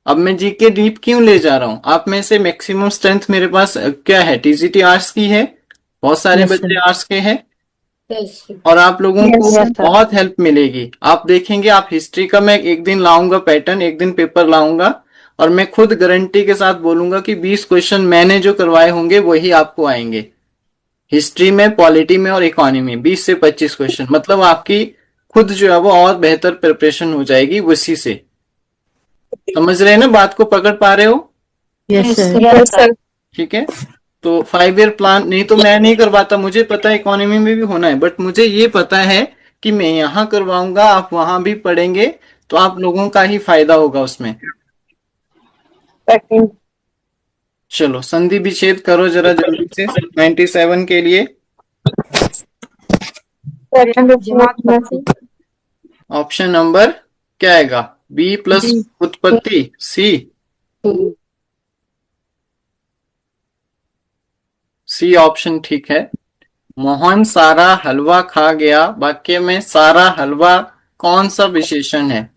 अब मैं जीके डीप क्यों ले जा रहा हूं, आप में से मैक्सिमम स्ट्रेंथ मेरे पास क्या है, टीजीटी आर्ट्स की है, बहुत सारे बच्चे आर्ट्स के हैं और आप लोगों को बहुत हेल्प मिलेगी। आप देखेंगे, आप हिस्ट्री का मैं एक दिन लाऊंगा पैटर्न, एक दिन पेपर लाऊंगा और मैं खुद गारंटी के साथ बोलूंगा कि 20 क्वेश्चन मैंने जो करवाए होंगे वही आपको आएंगे। हिस्ट्री में, पॉलिटी में और इकोनॉमी 20 से 25 क्वेश्चन, मतलब आपकी खुद जो है वो और बेहतर प्रिपरेशन हो जाएगी उसी से। समझ रहे हैं ना, बात को पकड़ पा रहे हो? Yes, sir. ठीक है। तो 5 ईयर प्लान नहीं तो मैं नहीं करवाता, मुझे पता है इकोनॉमी में भी होना है, बट मुझे ये पता है कि मैं यहाँ करवाऊंगा, आप वहां भी पढ़ेंगे तो आप लोगों का ही फायदा होगा उसमें। चलो संधि विच्छेद करो जरा जल्दी से 97 के लिए। ऑप्शन नंबर क्या आएगा, बी प्लस उत्पत्ति, सी ऑप्शन ठीक है। मोहन सारा हलवा खा गया, वाक्य में सारा हलवा कौन सा विशेषण है?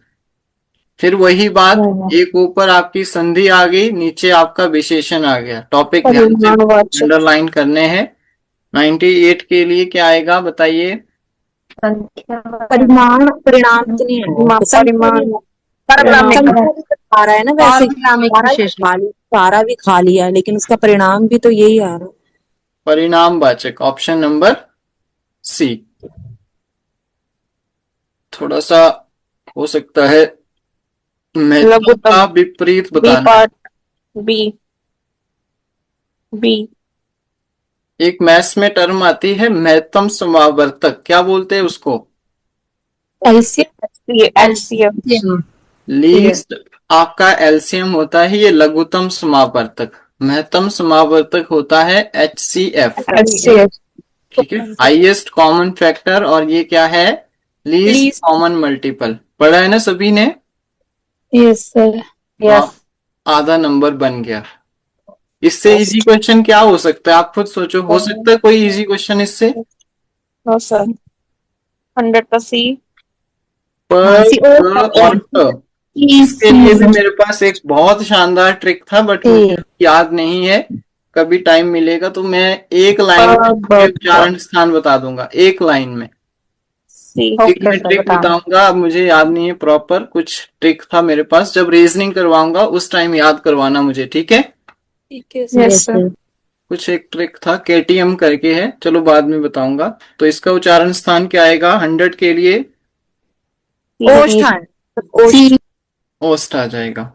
फिर वही बात, एक ऊपर आपकी संधि आ गई, नीचे आपका विशेषण आ गया। टॉपिक ध्यान से अंडरलाइन करने हैं। 98 के लिए क्या आएगा बताइए? परिमाण, परिणाम तो नहीं है, परिमाण आ रहा है ना, वैसे सारा भी खा लिया लेकिन उसका परिणाम भी तो यही आ रहा है। परिणाम वाचक, ऑप्शन नंबर सी। थोड़ा सा हो सकता है मैं का विपरीत बताना। बी। एक मैथ्स में टर्म आती है महत्तम समावर्तक, क्या बोलते हैं उसको? एलसीएम। लीस्ट आपका एलसीएम होता है ये लघुत्तम समावर्तक, महत्तम समावर्तक होता है HCF, ठीक है, हाईएस्ट कॉमन फैक्टर, और ये क्या है, लीस्ट कॉमन मल्टीपल। पढ़ा है ना सभी ने? Yes sir. आधा नंबर बन गया। इससे इजी क्वेश्चन क्या हो सकता है, आप खुद सोचो, हो सकता है कोई इजी क्वेश्चन इससे? नो सर, 100 का सी। और इसके लिए भी मेरे पास एक बहुत शानदार ट्रिक था बट मुझे याद नहीं है, कभी टाइम मिलेगा तो मैं एक लाइन में उच्चारण स्थान बता दूंगा, एक लाइन में एक मैं ट्रिक बताऊंगा। अब मुझे याद नहीं है प्रॉपर, कुछ ट्रिक था मेरे पास, जब रीजनिंग करवाऊंगा उस टाइम याद करवाना मुझे, ठीक है? Yes sir. कुछ एक ट्रिक था, KTM करके है, चलो बाद में बताऊंगा। तो इसका उच्चारण स्थान क्या आएगा 100 के लिए? ओस्ट आ जाएगा।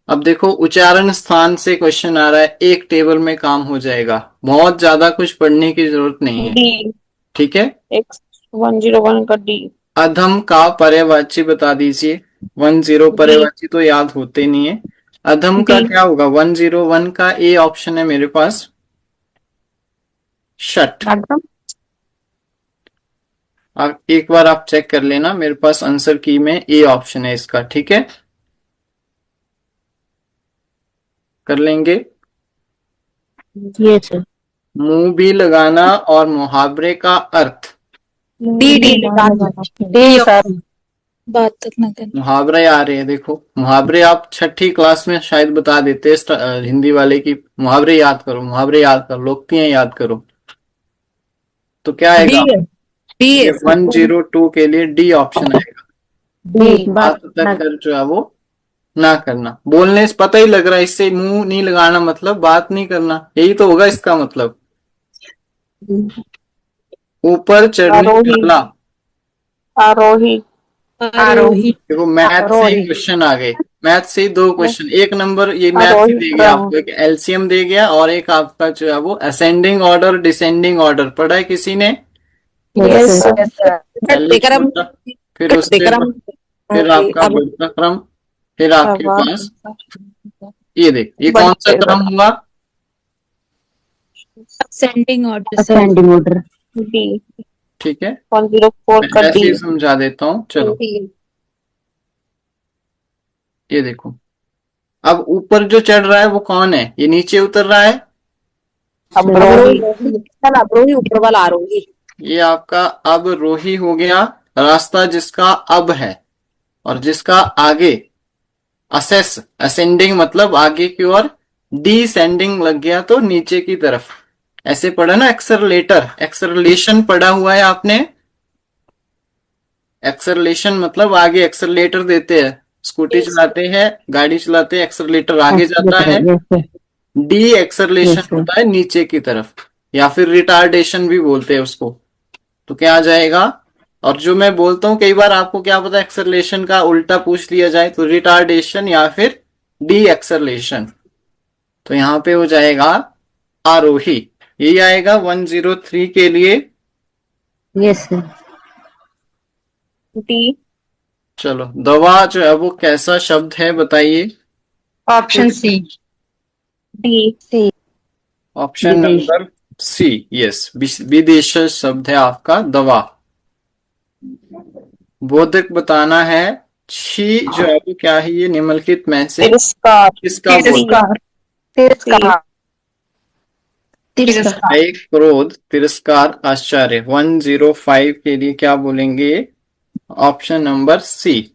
अब देखो उच्चारण स्थान से क्वेश्चन आ रहा है, एक टेबल में काम हो जाएगा, बहुत ज्यादा कुछ पढ़ने की जरूरत नहीं है, ठीक है? 101 का डी। अधम का पर्यायवाची बता दीजिए। 10 पर्यायवाची तो याद होते नहीं है, अधम का क्या होगा? 101 का ए ऑप्शन है मेरे पास। शट। मैडम अब एक बार आप चेक कर लेना, मेरे पास आंसर की में ए ऑप्शन है इसका, ठीक है? कर लेंगे। ये सर। मुंह भी लगाना और मुहावरे का अर्थ। D D D sir. बात तक ना करना। मुहावरे आ रहे हैं, देखो मुहावरे आप छठी क्लास में शायद बता देते हैं हिंदी वाले की मुहावरे याद करो, मुहावरे याद करो, लोकतियां याद करो। तो क्या डी आएगा? है डी ये है 102 के लिए डी ऑप्शन आएगा। डी बात तक कर जो है वो ना करना। बोलने से पता ही लग रहा है, इससे मुंह नहीं लगाना मतलब बात नहीं करना, यही तो होगा इसका मतलब। ऊपर चढ़ने आरोही। वाला। आरोही। आरोही देखो मैथ से ही क्वेश्चन आ गए, मैथ से ही दो क्वेश्चन, एक नंबर ये मैथ से दे गया आपको, एक एलसीएम दे गया और एक आपका जो है वो असेंडिंग ऑर्डर डिसेंडिंग ऑर्डर पढ़ा है किसी ने? यस पहले क्रम छोटा, फिर उससे क्रम फिर आपका बढ़ता क्रम, फिर आपके पास ये देख, ये कौन सा क्रम हुआ? Ascending order ascending order. D ठीक है, 104 का मैं ऐसे डी। ही समझा देता हूँ, चलो ये देखो। अब ऊपर जो चढ़ रहा है वो कौन है? ये नीचे उतर रहा है, अवरोही। सर अवरोही, ऊपर वाला आरोही। ये आपका अब रोही हो गया, रास्ता जिसका अब है, और जिसका आगे असेस असेंडिंग मतलब आगे की ओर, डिसेंडिंग लग गया तो नीचे की तरफ। ऐसे पढ़ा ना, एक्सेलरेटर एक्सेलरेशन पढ़ा हुआ है आपने? एक्सेलरेशन मतलब आगे एक्सेलरेटर देते हैं, स्कूटी चलाते हैं, गाड़ी चलाते हैं, एक्सेलरेटर आगे जाता है। डी एक्सेलरेशन होता है नीचे की तरफ, या फिर रिटार्डेशन भी बोलते हैं उसको। तो क्या आ जाएगा? और जो मैं बोलता हूँ कई बार आपको क्या पता एक्सेलरेशन का उल्टा पूछ लिया जाए, तो रिटार्डेशन या फिर डी एक्सेलरेशन। तो यहाँ पे हो जाएगा आरोही, यही आएगा 103 के लिए। Yes sir. डी चलो दवा जो है वो कैसा शब्द है बताइए? Option C D option number C, yes, विदेश शब्द है आपका दवा। बोधक बताना है, छी जो है वो क्या है? ये निम्नलिखित में से तिरस्कार। किसका बोधक? तिरस्कार। एक क्रोध, तिरस्कार, आश्चर्य। 105 के लिए क्या बोलेंगे? ऑप्शन नंबर सी।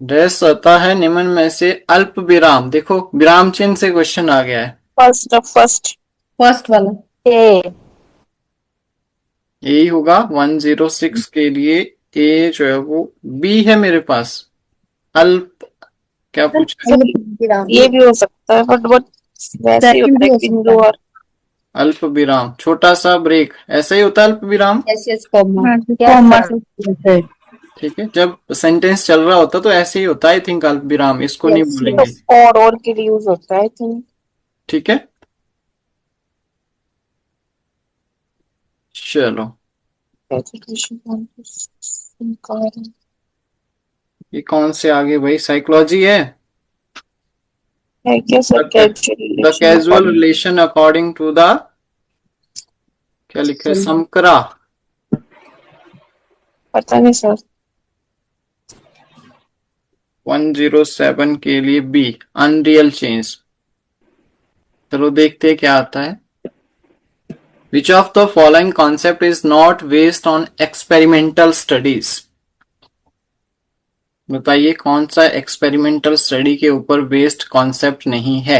ड्रेस आता है निम्न में से अल्प विराम, देखो विराम चिन्ह से क्वेश्चन आ गया है। फर्स्ट वाला ए यही होगा 106 के लिए। ए जो है वो बी है मेरे पास। अल्प क्या पूछा है? ये भी हो सकता है बट वैसे ही होता है बिंदु और अल्प विराम, छोटा सा ब्रेक, ऐसा ही होता है अल्प विराम। कॉमा ठीक है, जब सेंटेंस चल रहा होता तो ऐसे ही होता है, आई थिंक अल्प विराम, इसको नहीं बोलेंगे। और के लिए यूज होता है आई थिंक। ठीक है, चलो ये कौन से आगे भाई? साइकोलॉजी है। क्या sir? The casual relation according to the, क्या लिखा है? समकरा। पता नहीं सर। 107 के लिए बी, अनरियल चेंज। चलो देखते हैं क्या आता है। Which of the following concept is not based on experimental studies? बताइए कौन सा एक्सपेरिमेंटल स्टडी के ऊपर बेस्ड कॉन्सेप्ट नहीं है?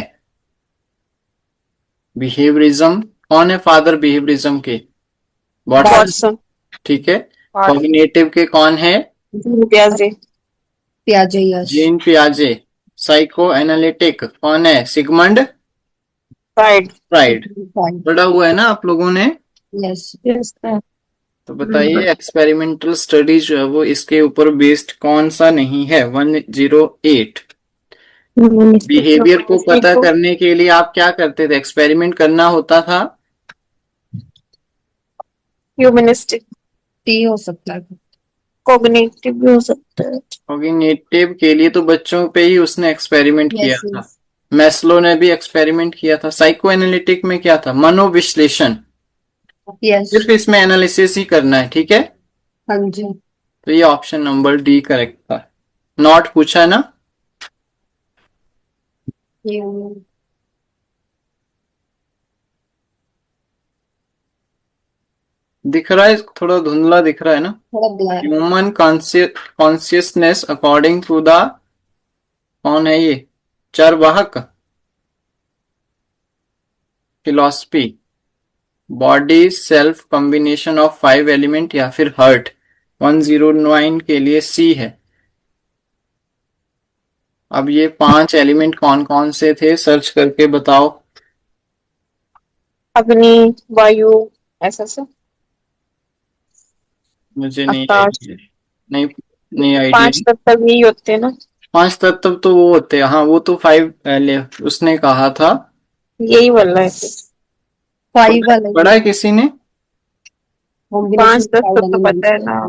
बिहेवियरिज्म, कौन है फादर बिहेवियरिज्म के? वॉटसन। ठीक है, कॉग्निटिव के कौन है? जीन पियाजे। साइको एनालिटिक कौन है? Sigmund Freud. पढ़ा हुआ है ना आप लोगों ने? तो बताइए एक्सपेरिमेंटल स्टडी जो है वो इसके ऊपर बेस्ड कौन सा नहीं है? 108। बिहेवियर को पता करने के लिए आप क्या करते थे? एक्सपेरिमेंट करना होता था। ह्यूमनिस्टिक टी हो सकता है, कॉग्निटिव भी हो सकता है। कॉग्निटिव के लिए तो बच्चों पे ही उसने एक्सपेरिमेंट किया था। मैस्लो ने भी एक्सपेरिमेंट किया था। साइको एनालिटिक में क्या था? मनोविश्लेषण। यस। सिर्फ इसमें एनालिसिस ही करना है, ठीक है। हाँ जी। तो ये ऑप्शन नंबर डी करेक्ट था। नॉट पूछा है ना? ये दिख रहा है? थोड़ा धुंधला दिख रहा है ना? थोड़ा blur. Human consciousness according to the, कौन है ये? Charvaka philosophy. Body self combination of 5 element या फिर हर्ट। 109 के लिए सी है। अब ये 5 एलिमेंट कौन कौन से थे, सर्च करके बताओ। अग्नि, वायु, ऐसा से मुझे नहीं आकाश। आइडिया। नहीं, नहीं आइडिया। 5 तत्व यही होते हैं ना? 5 तत्व तो वो होते हैं, हाँ वो तो 5 पहले उसने कहा था। यही बोल रहा है फिर। 5 वाला पढ़ा है किसी ने? 5 तत्व तो पता है ना?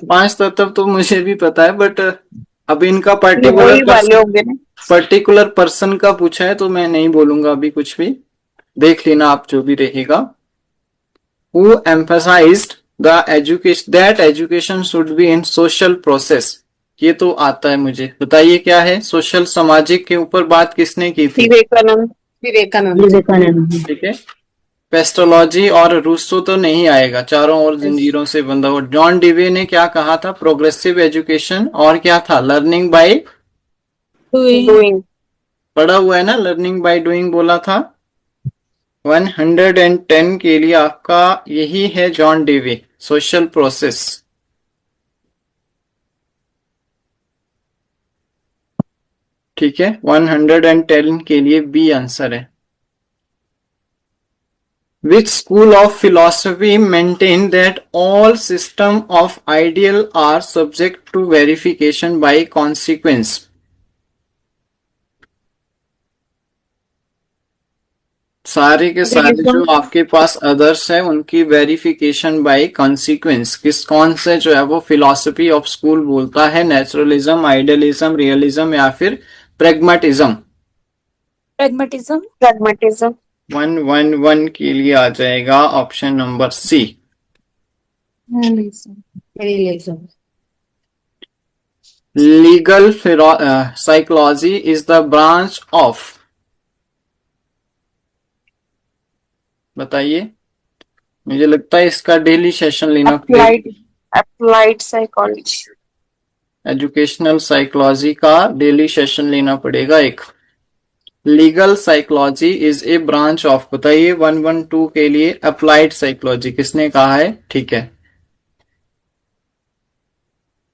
5 तत्व तो मुझे भी पता है, बट अब इनका ये वही वाले होंगे ना? पर्टिकुलर पर्सन का पूछा है तो मैं नहीं बोलूंगा अभी कुछ भी। देख लेना आप जो भी रहेगा। Who emphasized the education that education should be in social process? ये तो आता है मुझे, बताइए क्या है? सोशल, सामाजिक के ऊपर बात किसने की थी? विवेकानंद। विवेकानंद। ठीक है। पेस्टोलॉजी और रूसो तो नहीं आएगा, चारों ओर जंजीरों से बंधा हुआ। जॉन डिवे ने क्या कहा था? प्रोग्रेसिव एजुकेशन, और क्या था? Learning by doing. पढ़ा हुआ है ना, लर्निंग बाय डूइंग बोला था। 110 के लिए आपका यही है, जॉन डिवे, सोशल प्रोसेस। ठीक है, 110 के लिए बी आंसर है। Which school of philosophy maintain that all system of ideal are subject to verification by consequence? सारे के सारे जो आपके पास अदर्स है उनकी वेरिफिकेशन बाय कॉन्सिक्वेंस, कौन से जो है वो फिलॉसफी ऑफ स्कूल बोलता है? नेचुरलिज्म, आइडियलिज्म, रियलिज्म या फिर प्रेग्मेटिज्म? प्रैग्मेटिज्म। 111 के लिए आ जाएगा option number C. Legal psychology is the branch of, बताइए। मुझे लगता है इसका डेली सेशन लेना पड़ेगा। Applied psychology. एजुकेशनल साइकोलॉजी का डेली सेशन लेना पड़ेगा एक। Legal psychology is a branch of, बताइए। 112 के लिए अप्लाइड साइकोलॉजी किसने कहा है? ठीक है।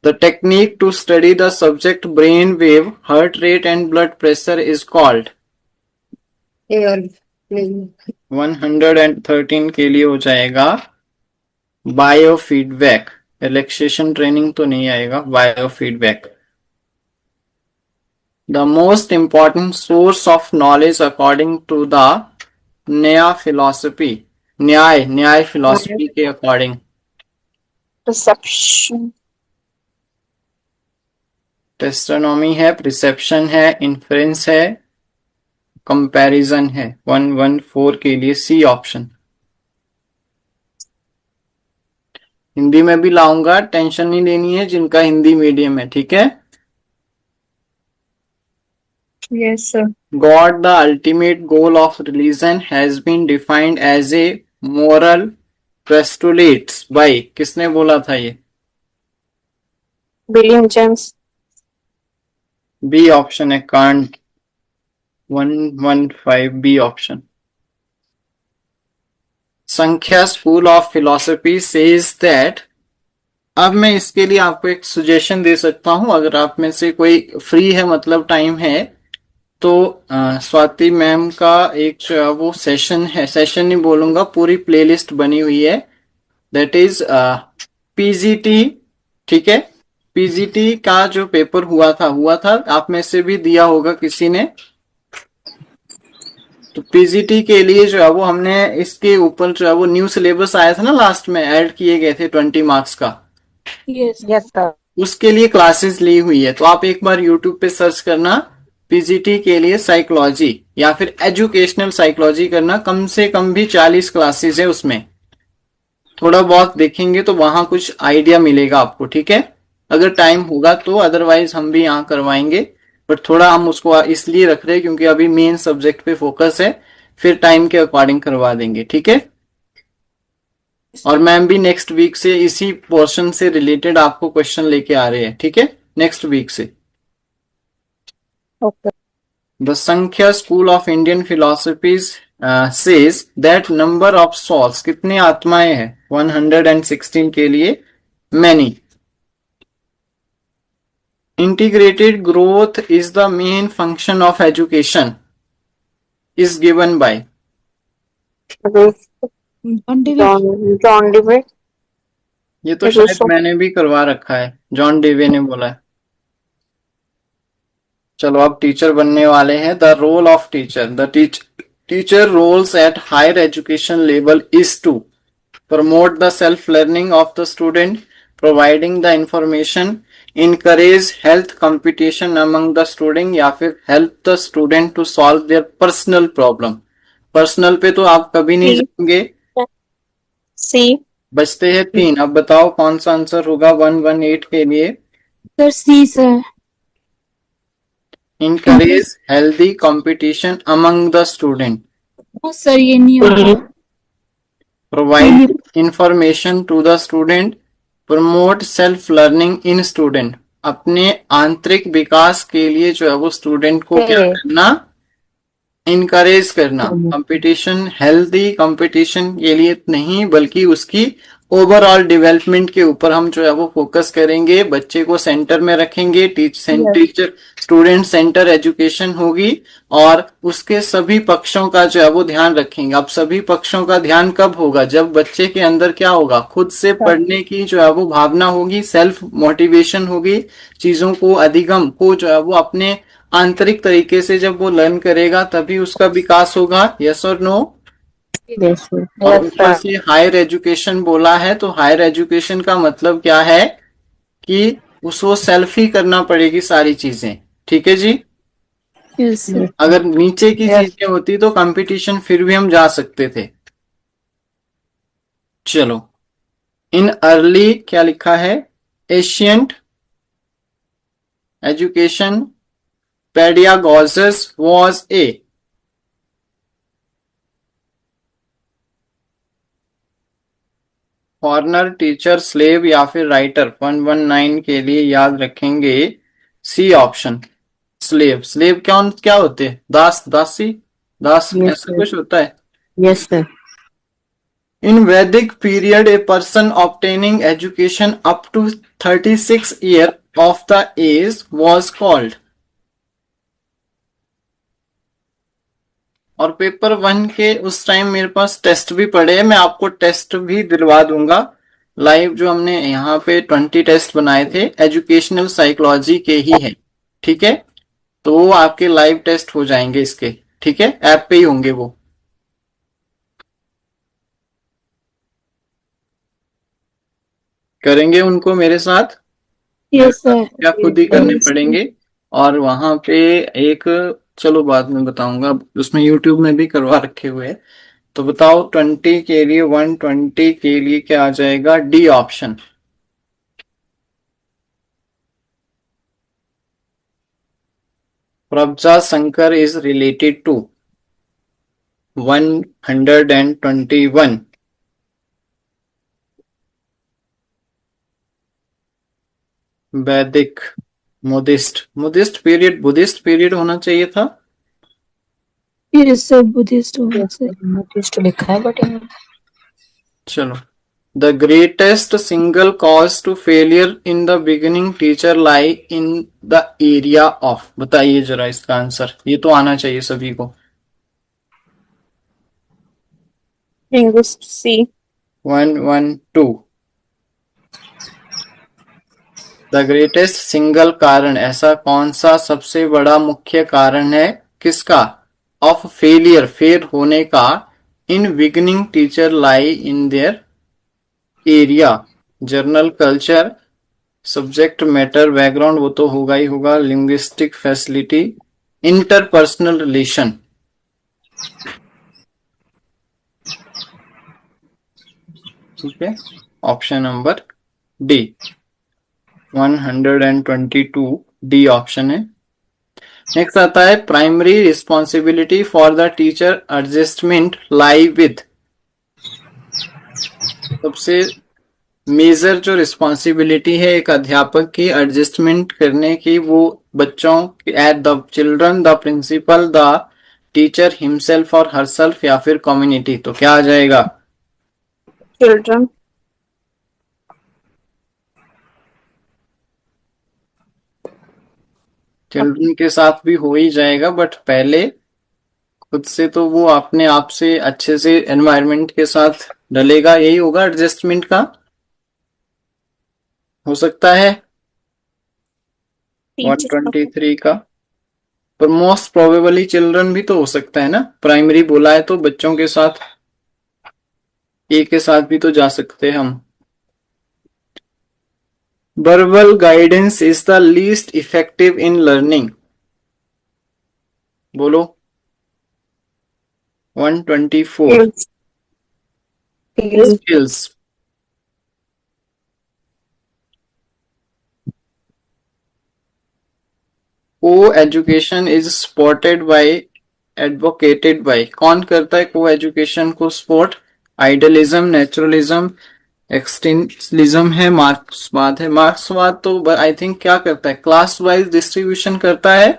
The technique to study the subject brain wave, heart rate and blood pressure is called. 113 के लिए हो जाएगा बायोफीडबैक। रिलैक्सेशन ट्रेनिंग तो नहीं आएगा, biofeedback. The most important source of knowledge according to the न्याय philosophy, न्याय philosophy के अकॉर्डिंग। परसेप्शन। टेस्टोनॉमी है, प्रिसेप्शन है, इन्फ्रेंस है, कंपैरिजन है। 114 के लिए सी ऑप्शन। हिंदी में भी लाऊंगा, टेंशन नहीं लेनी है जिनका हिंदी मीडियम है, ठीक है। Yes sir. God, the ultimate goal of religion, has been defined as a moral postulates by, किसने बोला था ये? William James. बी ऑप्शन है, Kant. 115 B option. Sankhya school of philosophy says that, अब मैं इसके लिए आपको एक सजेशन दे सकता हूं, अगर आप में से कोई फ्री है, मतलब टाइम है, तो स्वाति मैम का एक जो है वो सेशन है, सेशन नहीं बोलूंगा, पूरी प्लेलिस्ट बनी हुई है, दैट इज पीजीटी। ठीक है, पीजीटी का जो पेपर हुआ था, आप में से भी दिया होगा किसी ने। तो पीजीटी के लिए जो है वो हमने इसके ऊपर जो है वो न्यू सिलेबस आया था ना, लास्ट में ऐड किए गए थे 20 मार्क्स का। Yes sir. उसके लिए क्लासेस ली हुई है, तो आप एक बार यूट्यूब पे सर्च करना पीजीटी के लिए साइकोलॉजी या फिर एजुकेशनल साइकोलॉजी करना, कम से कम भी 40 क्लासेस है उसमें। थोड़ा बहुत देखेंगे तो वहां कुछ आइडिया मिलेगा आपको, ठीक है, अगर टाइम होगा तो। अदरवाइज हम भी यहाँ करवाएंगे, बट थोड़ा हम उसको इसलिए रख रहे हैं क्योंकि अभी मेन सब्जेक्ट पे फोकस है, फिर टाइम के अकॉर्डिंग करवा देंगे, ठीक है। और मैम भी नेक्स्ट वीक से इसी पोर्शन से रिलेटेड आपको क्वेश्चन लेके आ रहे हैं, ठीक है, नेक्स्ट वीक से। Okay. The Sankhya school of Indian philosophies says that number of souls, कितने आत्माएं हैं 116 के लिए, many. Integrated growth is the main function of education is given by John Dewey. ये तो शायद मैंने भी करवा रखा है, जॉन डेवे ने बोला है। चलो अब टीचर बनने वाले हैं। The role of teacher, the teacher roles at higher education level is to promote the self learning of the student, providing the information, encourage health competition among the student, या फिर help the student to solve their personal problem. Personal पे तो आप कभी नहीं जाएंगे। सी। बचते हैं 3, अब बताओ कौन सा आंसर होगा 118 के लिए। Sir C sir. Encourage healthy competition among the student, sir ये नहीं होगा। Provide information to the student, promote self learning in student, अपने आंतरिक विकास के लिए जो है वो स्टूडेंट को क्या करना, इनकरेज करना। कंपटीशन, हेल्दी कंपटीशन के लिए नहीं बल्कि उसकी ओवरऑल डेवलपमेंट के ऊपर हम जो है वो फोकस करेंगे, बच्चे को सेंटर में रखेंगे, टीचर स्टूडेंट सेंटर एजुकेशन होगी और उसके सभी पक्षों का जो है वो ध्यान रखेंगे। अब सभी पक्षों का ध्यान कब होगा, जब बच्चे के अंदर क्या होगा, खुद से पढ़ने की जो है वो भावना होगी, सेल्फ मोटिवेशन होगी, चीजों को अधिगम को जो है वो अपने आंतरिक तरीके से जब वो लर्न करेगा तभी उसका विकास होगा। यस और नो। और ऊपर से हायर एजुकेशन बोला है, तो हायर एजुकेशन का मतलब क्या है कि उसको सेल्फ ही करना पड़ेगी सारी चीजें, ठीक है जी। Yes sir. अगर नीचे की चीजें होती तो कंपटीशन फिर भी हम जा सकते थे। चलो, इन अर्ली क्या लिखा है, ancient education pedagogues was a foreigner, teacher, slave या फिर राइटर। 119 के लिए याद रखेंगे सी ऑप्शन, स्लेव। स्लेव क्या होते हैं, दास, दासी, दास, ऐसा कुछ होता है। Yes sir. In Vedic period, a person obtaining education up to 36 years of the age was called। और पेपर 1 के उस टाइम मेरे पास टेस्ट भी पड़े हैं, मैं आपको टेस्ट भी दिलवा दूंगा लाइव। जो हमने यहाँ पे 20 टेस्ट बनाए थे एजुकेशनल साइकोलॉजी के ही है, ठीक है, तो वो आपके लाइव टेस्ट हो जाएंगे इसके, ठीक है, ऐप पे ही होंगे वो। करेंगे उनको मेरे साथ, यस सर। या खुद ही करने पड़ेंगे। और वहां पे एक, चलो बाद में बताऊंगा, उसमें यूट्यूब में भी करवा रखे हुए हैं। तो बताओ 20 के लिए, 120 के लिए क्या आ जाएगा, डी ऑप्शन। प्रभजा Shankar is related to 121। Vedic, Buddhist period, Buddhist period होना चाहिए था। यस सर, बुद्धिस्ट होगा सर। बुद्धिस्ट लिखा है बट चलो, the greatest single cause to failure in the beginning teacher lie in the area of, बताइए जरा इसका आंसर, ये तो आना चाहिए सभी को। Linguist C. 112, the greatest single कारण, ऐसा कौन सा सबसे बड़ा मुख्य कारण है, किसका, ऑफ फेलियर, फेल होने का, in beginning teacher lie in their area. Journal culture, subject matter background, वो तो होगा ही होगा, लिंग्विस्टिक फैसिलिटी, इंटरपर्सनल रिलेशन। ठीक है, option number D 122 D option है। नेक्स्ट आता है primary responsibility for the teacher adjustment lie with. सबसे मेजर जो रिस्पॉन्सिबिलिटी है एक अध्यापक की एडजस्टमेंट करने की, वो बच्चों at the children, the principal, the teacher himself और हरसेल्फ, या फिर कम्युनिटी। तो क्या आ जाएगा? चिल्ड्रन। चिल्ड्रन के साथ भी हो ही जाएगा, बट पहले खुद से तो वो अपने आप से अच्छे से एनवायरनमेंट के साथ डलेगा, यही होगा एडजस्टमेंट का। हो सकता है 123 का, पर मोस्ट प्रोबेबली चिल्ड्रन भी तो हो सकता है ना। प्राइमरी बोला है तो बच्चों के साथ, ए के साथ भी तो जा सकते हैं हम। Verbal guidance is the least effective in learning. बोलो 124 skills. Coeducation is supported by, advocated by. कौन करता है को एजुकेशन को सपोर्ट? आइडियलिज्म, नेचुरलिज्म, एक्सटेंशनलिज्म है, मार्क्सवाद है। मार्क्सवाद तो आई थिंक क्या करता है, क्लास वाइज डिस्ट्रीब्यूशन करता है।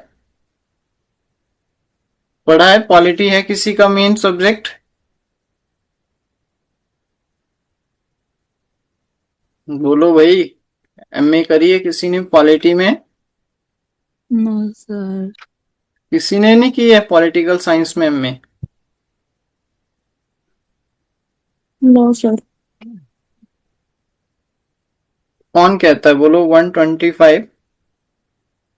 पढ़ा है, पॉलिटी है किसी का मेन सब्जेक्ट? बोलो भाई, एमए करी है किसी ने पॉलिटी में? No sir. किसी ने नहीं की है पॉलिटिकल साइंस में एमए? No sir. कौन कहता है? बोलो 125।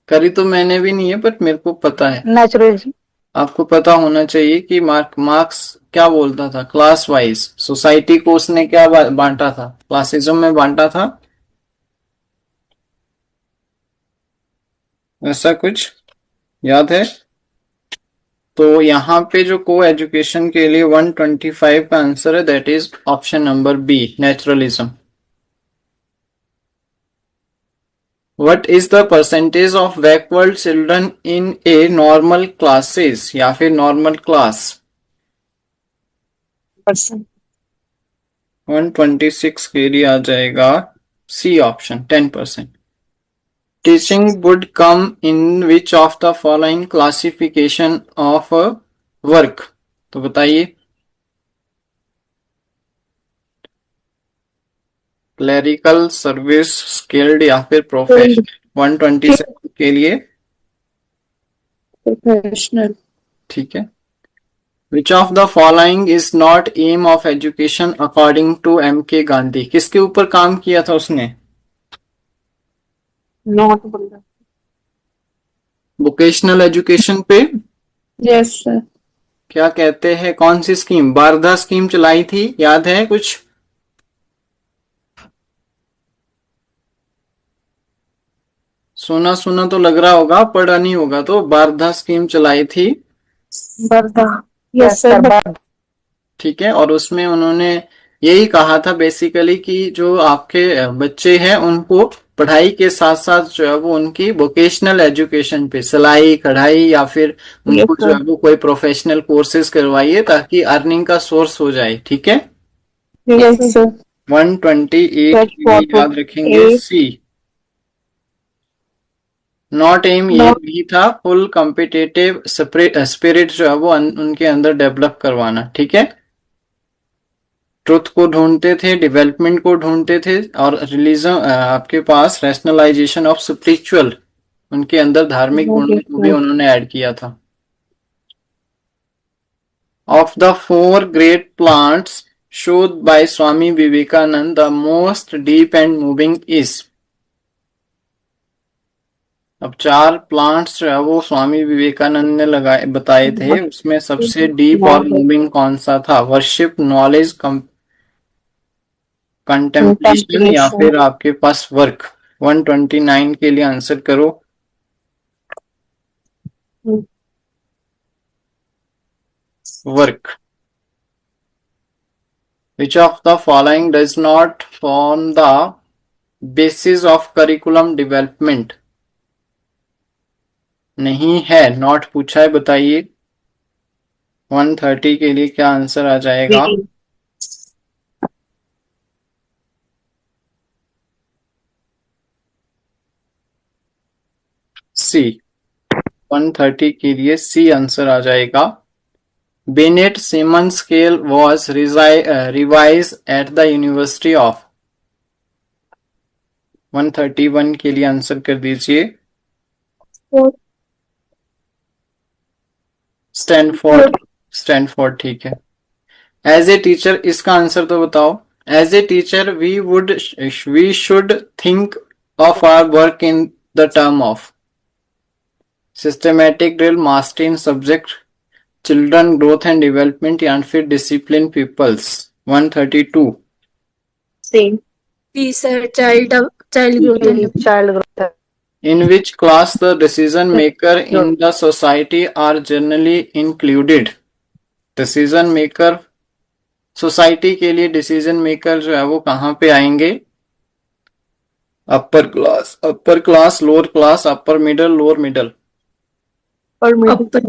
करी तो मैंने भी नहीं है, बट मेरे को पता है। नेचुरलिज्म। आपको पता होना चाहिए कि मार्क्स क्या बोलता था क्लास वाइज। सोसाइटी को उसने क्या बांटा था? क्लासिज्म में बांटा था, ऐसा कुछ याद है? तो यहाँ पे जो को एजुकेशन के लिए 125 का आंसर है, that is option number B, naturalism. What is the percentage of backward children in a normal classes या फिर normal class? 126 के लिए आ जाएगा C option, 10%। Teaching would come in which of the following classification of work? तो बताइए, clerical, service, skilled या फिर प्रोफेशनल? 127 के लिए प्रोफेशनल। ठीक है। Which of the following is not aim of education according to M.K. Gandhi? किसके ऊपर काम किया था उसने? नॉट बोल रहा। वोकेशनल एजुकेशन पे। Yes sir. क्या कहते हैं, कौन सी स्कीम? वारधा स्कीम चलाई थी, याद है कुछ? सुना सुना तो लग रहा होगा, पढ़ा नहीं होगा तो। वारधा स्कीम चलाई थी, बर्दा। Yes sir. ठीक है। और उसमें उन्होंने यही कहा था बेसिकली कि जो आपके बच्चे हैं उनको पढ़ाई के साथ साथ जो है वो उनकी वोकेशनल एजुकेशन पे, सिलाई कढ़ाई या फिर उनको जो है वो कोई प्रोफेशनल कोर्सेज करवाइए ताकि अर्निंग का सोर्स हो जाए। ठीक है, यस सर। 128 याद रखेंगे सी। नॉट एम ये भी था, फुल कॉम्पिटिटिव स्पिरिट जो है वो उनके अंदर डेवलप करवाना। ठीक है, ट्रुथ को ढूंढते थे, डेवलपमेंट को ढूंढते थे, और रिलीजन आपके पास रैशनलाइजेशन ऑफ स्पिरिचुअल, उनके अंदर धार्मिक गुणों को भी उन्होंने ऐड किया था। Of the 4 great plants showed by Swami Vivekananda, the most deep and moving is. अब 4 प्लांट्स जो है वो स्वामी विवेकानंद ने लगाए बताए थे, उसमें सबसे डीप और मूविंग कौन सा था? वर्शिप, नॉलेज, कंटेम्पलेशन या फिर आपके पास वर्क? 129 के लिए आंसर करो। work. Which of the following does not form the basis of curriculum development? नहीं है, नॉट पूछा है, बताइए 130 के लिए क्या आंसर आ जाएगा? सी। 130 के लिए सी आंसर आ जाएगा। Binet Simon scale was revised at the University of 131 के लिए आंसर कर दीजिए। स्टैनफोर्ड। स्टैनफोर्ड, ठीक है। एज ए टीचर, इसका आंसर तो बताओ। As a teacher we should think of our work in the term of systematic drill, mastery in subject, children growth and development, या फिर discipline pupils। 132 Same. P sir, child growth and child growth. in which class the decision maker in the society are generally included? decision maker, society के लिए decision maker जो है वो कहाँ पे आएंगे? Upper class, lower class, upper middle, lower middle. upper.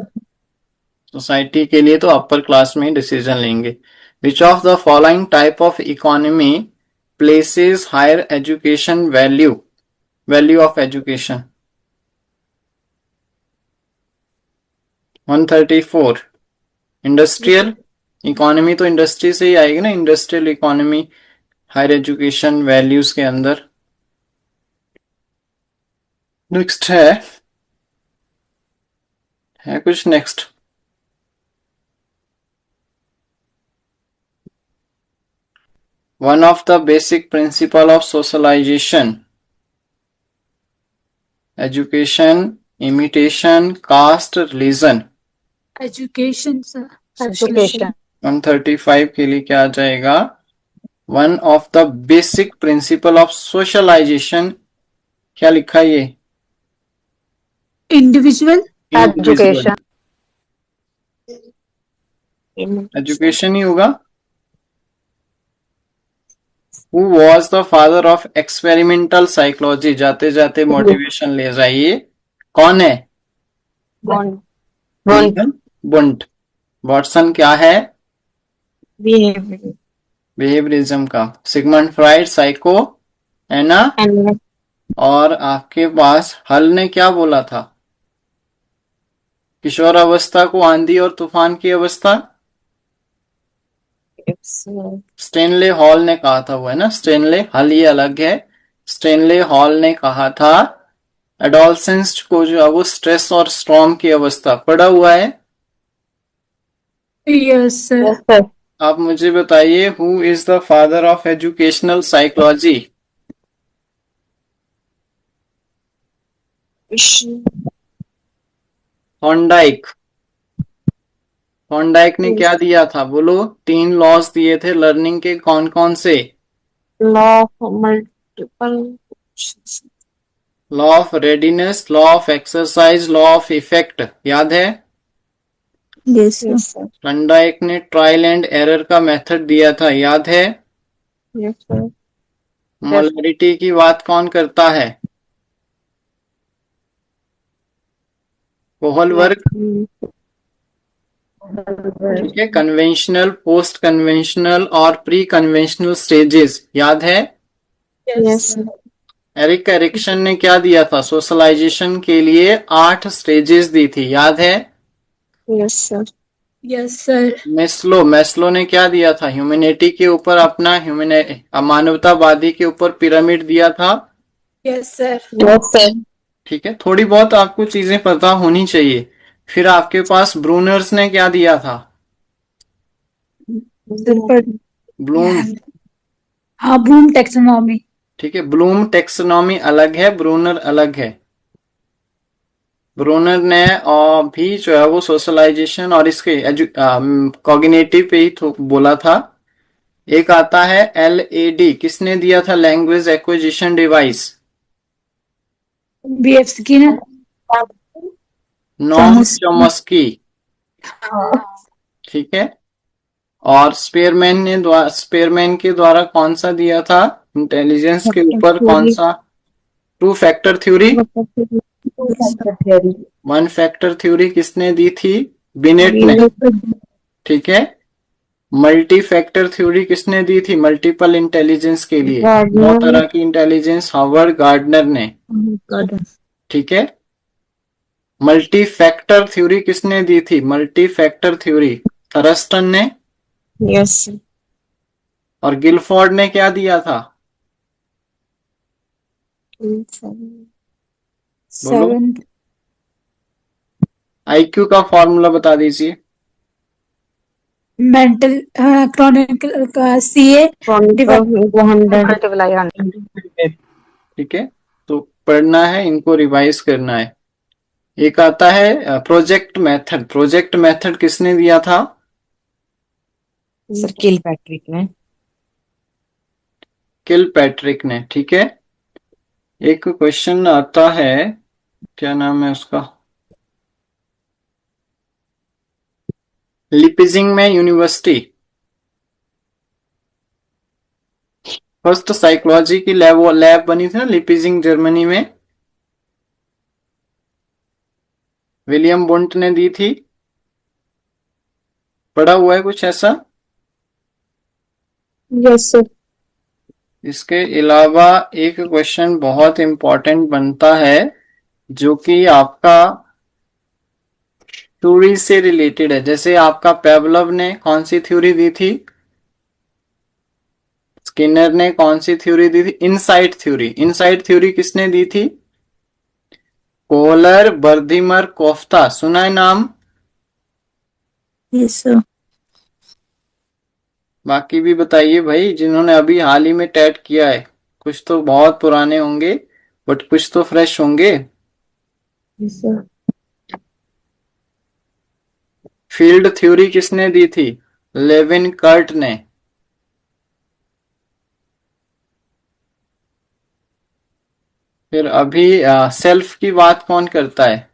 Society के लिए तो अपर क्लास में डिसीजन लेंगे। Which of the following type of economy places higher education value of education? 134 industrial economy, तो इंडस्ट्री से ही आएगी ना, industrial economy higher education values के अंदर। नेक्स्ट है कुछ next? One of the basic principle of socialization, education, imitation, caste, religion. Education, sir. Education. 135 के लिए क्या आ जाएगा? One of the basic principle of socialization, क्या लिखा है ये? Individual. Education. एजुकेशन ही होगा। Who was the father of experimental psychology? जाते जाते मोटिवेशन ले जाइए। कौन है? बुंट। वॉटसन क्या है? बिहेवियरिज्म का। सिगमंड फ्राइड साइको है ना। और आपके पास हल ने क्या बोला था? किशोर अवस्था को आंधी और तूफान की अवस्था। स्टेनले हॉल ने कहा था, वो है ना स्टेनले, हल ये अलग है। स्टेनले हॉल ने कहा था एडोलसेंस को जो है वो स्ट्रेस और स्टॉर्म की अवस्था। पढ़ा हुआ है? Yes, sir. आप मुझे बताइए, who is the father of educational psychology? Thorndike. Thorndike ने क्या दिया था बोलो? 3 लॉज दिए थे लर्निंग के, कौन कौन से? Law of multiple. Law of readiness, law of exercise, law of effect, याद है? Yes, sir. थॉर्नडाइक ने ट्रायल एंड एरर का मेथड दिया था, याद है? Yes, sir. मोलरिटी की बात कौन करता है? कोहलवर्ग। ठीक है। कन्वेंशनल, पोस्ट कन्वेंशनल और प्री कन्वेंशनल स्टेजेस, याद है? Yes, sir. एरिक एरिक्सन ने क्या दिया था? सोशलाइजेशन के लिए 8 स्टेजेस दी थी, याद है? Yes, sir. Yes, sir. Maslow ने क्या दिया था? ह्यूमैनिटी के ऊपर अपना मानवतावादी के ऊपर पिरामिड दिया था। Yes, sir. Yes, sir. ठीक है, थोड़ी बहुत आपको चीजें पता होनी चाहिए। फिर आपके पास ब्रूनर्स ने क्या दिया था? ब्लूम। हाँ, ब्लूम टैक्सोनॉमी। ठीक है, ब्लूम टेक्सोनॉमी अलग है, ब्रूनर अलग है। ब्रूनर ने भी जो है वो सोशलाइजेशन और इसके कॉग्निटिव पे ही बोला था। एक आता है LAD, किसने दिया था? Language acquisition device. BF की ना। Noam Chomsky. ठीक है। और स्पेयरमैन के द्वारा कौन सा दिया था इंटेलिजेंस के ऊपर, कौन सा? Two factor theory. One factor theory किसने दी थी? बिनेट ने। ठीक है। मल्टी फैक्टर थ्योरी किसने दी थी मल्टीपल इंटेलिजेंस के लिए? 9 तरह की इंटेलिजेंस हार्वर्ड गार्डनर ने। ठीक है। मल्टी फैक्टर थ्योरी किसने दी थी? मल्टी फैक्टर थ्योरी थरस्टन ने। यस और गिलफोर्ड ने क्या दिया था? बोलो। 7 आईक्यू का फॉर्मूला बता दीजिए। मेंटल क्रॉनिकल का CA ठीक है। तो पढ़ना है, इनको रिवाइज करना है। एक आता है प्रोजेक्ट मेथड। प्रोजेक्ट मेथड किसने दिया था? सर किल पैट्रिक ने। किल पैट्रिक ने। ठीक है। एक क्वेश्चन आता है, क्या नाम है उसका? लिपिजिंग में यूनिवर्सिटी फर्स्ट साइकोलॉजी की लैब बनी थी ना लिपिजिंग, जर्मनी में। विलियम बुंट ने दी थी। पढ़ा हुआ है कुछ ऐसा? यस सर इसके अलावा एक क्वेश्चन बहुत इंपॉर्टेंट बनता है जो कि आपका थ्योरी से रिलेटेड है। जैसे आपका पेवलव ने कौन सी थ्योरी दी थी? स्किनर ने कौन सी थ्योरी दी थी? Insight theory. इनसाइट थ्योरी किसने दी थी? कोहलर, बर्धिमर, कोफ्ता। सुना है नाम? यस सर बाकी भी बताइए भाई, जिन्होंने अभी हाल ही में टेट किया है। कुछ तो बहुत पुराने होंगे बट कुछ तो फ्रेश होंगे। यस सर फील्ड थ्योरी किसने दी थी? लेविन कर्ट ने। फिर अभी सेल्फ की बात कौन करता है?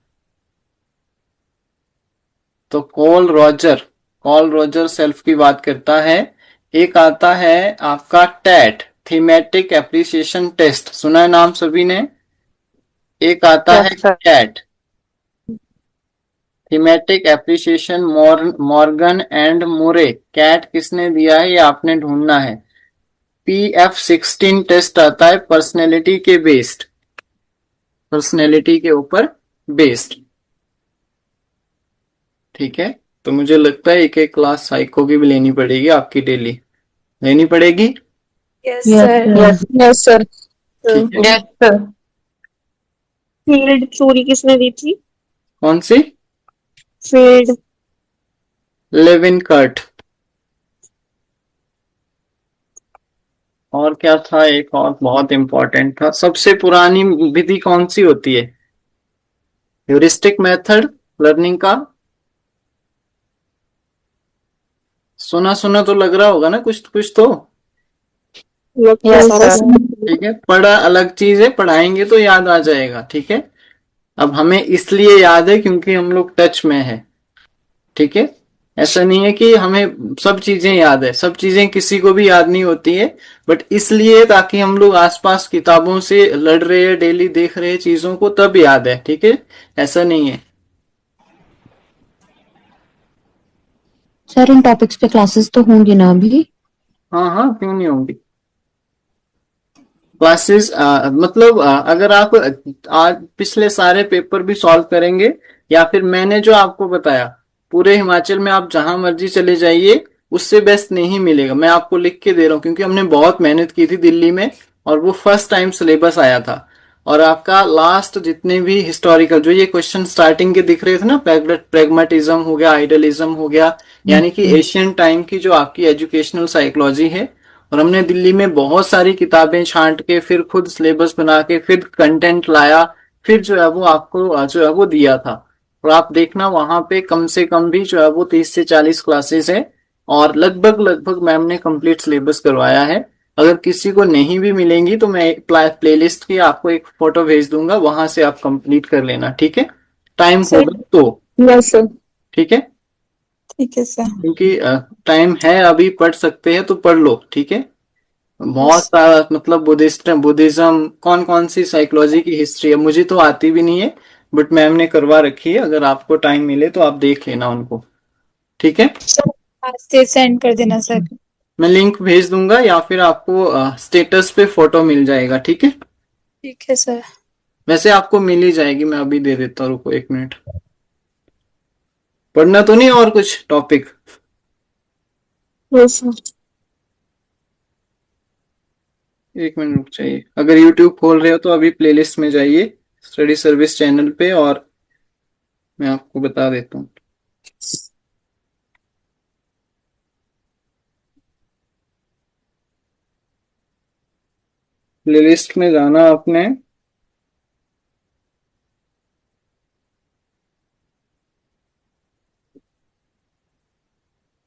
तो कॉल रोजर सेल्फ की बात करता है। एक आता है आपका टैट, थीमेटिक एप्रिसिएशन टेस्ट। सुना है नाम सभी ने? एक आता है CAT, thematic appreciation, Morgan and Murray. CAT किसने दिया है ये आपने ढूंढना है। PF16 टेस्ट आता है पर्सनैलिटी के बेस्ड, पर्सनैलिटी के ऊपर बेस्ड। ठीक है। तो मुझे लगता है एक एक क्लास साइको की भी लेनी पड़ेगी आपकी, डेली लेनी पड़ेगी। यस सर यस सर ठीक है। Yes sir. फील्ड थ्योरी किसने दी थी? कौन सी? Field Lewin Kurt. और क्या था? एक और बहुत इंपॉर्टेंट था। सबसे पुरानी विधि कौन सी होती है ह्यूरिस्टिक मेथड लर्निंग का? सुना सुना तो लग रहा होगा ना कुछ कुछ तो। Yes sir. ठीक है। पढ़ा अलग चीज है, पढ़ाएंगे तो याद आ जाएगा। ठीक है। अब हमें इसलिए याद है क्योंकि हम लोग टच में है। ठीक है। ऐसा नहीं है कि हमें सब चीजें याद है, सब चीजें किसी को भी याद नहीं होती है। बट इसलिए ताकि हम लोग आसपास किताबों से लड़ रहे हैं, डेली देख रहे हैं चीजों को, तब याद है। ठीक है। ऐसा नहीं है। सर इन टॉपिक्स पे क्लासेस तो होंगी ना अभी? हाँ हाँ, क्यों नहीं होंगी क्लासेस। मतलब अगर आप आज पिछले सारे पेपर भी सॉल्व करेंगे या फिर मैंने जो आपको बताया, पूरे हिमाचल में आप जहां मर्जी चले जाइए, उससे बेस्ट नहीं मिलेगा। मैं आपको लिख के दे रहा हूँ क्योंकि हमने बहुत मेहनत की थी दिल्ली में और वो फर्स्ट टाइम सिलेबस आया था। और आपका लास्ट जितने भी हिस्टोरिकल जो ये क्वेश्चन स्टार्टिंग के दिख रहे थे ना, प्रेगमेटिज्म हो गया, आइडलिज्म हो गया, यानी कि एशियन टाइम की जो आपकी एजुकेशनल साइकोलॉजी है। और हमने दिल्ली में बहुत सारी किताबें छांट के फिर खुद सिलेबस बना के फिर कंटेंट लाया, फिर जो है वो आपको जो है वो दिया था। और आप देखना वहां पे कम से कम भी जो है वो 30 से 40 क्लासेस है और लगभग लगभग मैम ने कंप्लीट सिलेबस करवाया है। अगर किसी को नहीं भी मिलेंगी तो मैं प्लेलिस्ट की आपको एक फोटो भेज दूंगा, वहां से आप कंप्लीट कर लेना। ठीक है। टाइम होगा तो। यस सर ठीक है। ठीक है सर। क्योंकि टाइम है, अभी पढ़ सकते हैं तो पढ़ लो, ठीक है। बहुत सारा मतलब बुद्धिज्म, कौन कौन सी साइकोलॉजी की हिस्ट्री है मुझे तो आती भी नहीं है, बट मैम ने करवा रखी है। अगर आपको टाइम मिले तो आप देख लेना उनको, ठीक है। से सेंड कर देना सर। मैं लिंक भेज दूंगा या फिर आपको स्टेटस पे फोटो मिल जाएगा, ठीक है। ठीक है सर। वैसे आपको मिल ही जाएगी, मैं अभी दे देता हूँ, रुको 1 मिनट। पढ़ना तो नहीं और कुछ टॉपिक? Yes sir. 1 मिनट रुक जाइए। अगर यूट्यूब खोल रहे हो तो अभी प्लेलिस्ट में जाइए, स्टडी सर्विस चैनल पे, और मैं आपको बता देता हूँ। प्लेलिस्ट में जाना आपने,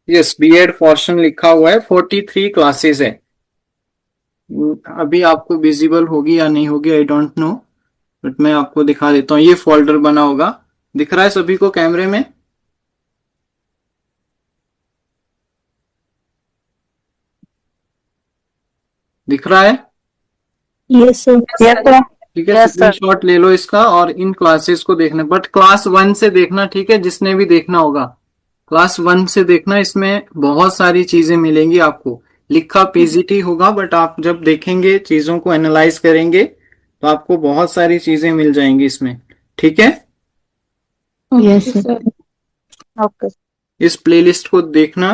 यस बीएड पोर्शन लिखा हुआ है, 43 क्लासेस है। अभी आपको विजिबल होगी या नहीं होगी आई डोंट नो, बट मैं आपको दिखा देता हूँ। ये फोल्डर बना होगा, दिख रहा है सभी को कैमरे में? दिख रहा है? Yes sir. ठीक है, स्क्रीनशॉट ले लो इसका और इन क्लासेस को देखना, बट क्लास 1 से देखना, ठीक है, जिसने भी देखना होगा क्लास 1 से देखना। इसमें बहुत सारी चीजें मिलेंगी आपको, लिखा पीजीटी होगा, बट आप जब देखेंगे, चीजों को एनालाइज करेंगे तो आपको बहुत सारी चीजें मिल जाएंगी इसमें, ठीक है। Yes sir. ओके। इस प्लेलिस्ट को देखना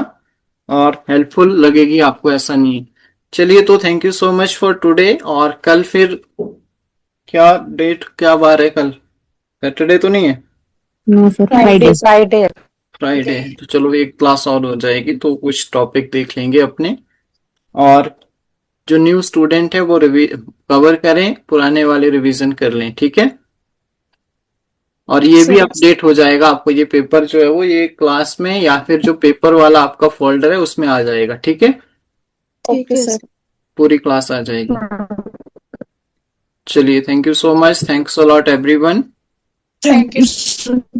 और हेल्पफुल लगेगी आपको, ऐसा नहीं है। चलिए, तो thank you so much for today. और कल फिर क्या डेट, क्या बार है कल? सैटरडे तो नहीं है? No sir, Friday. Friday. Friday है, तो चलो एक क्लास और हो जाएगी, तो कुछ टॉपिक देख लेंगे अपने। और जो न्यू स्टूडेंट है वो कवर करें, पुराने वाले रिवीजन कर लें, ठीक है। और ये भी अपडेट हो जाएगा आपको, ये पेपर जो है वो ये क्लास में या फिर जो पेपर वाला आपका फोल्डर है उसमें आ जाएगा, ठीक है। ठीक है सर। पूरी क्लास आ जाएगी। चलिए, thank you so much, thanks a lot everyone. Thank you.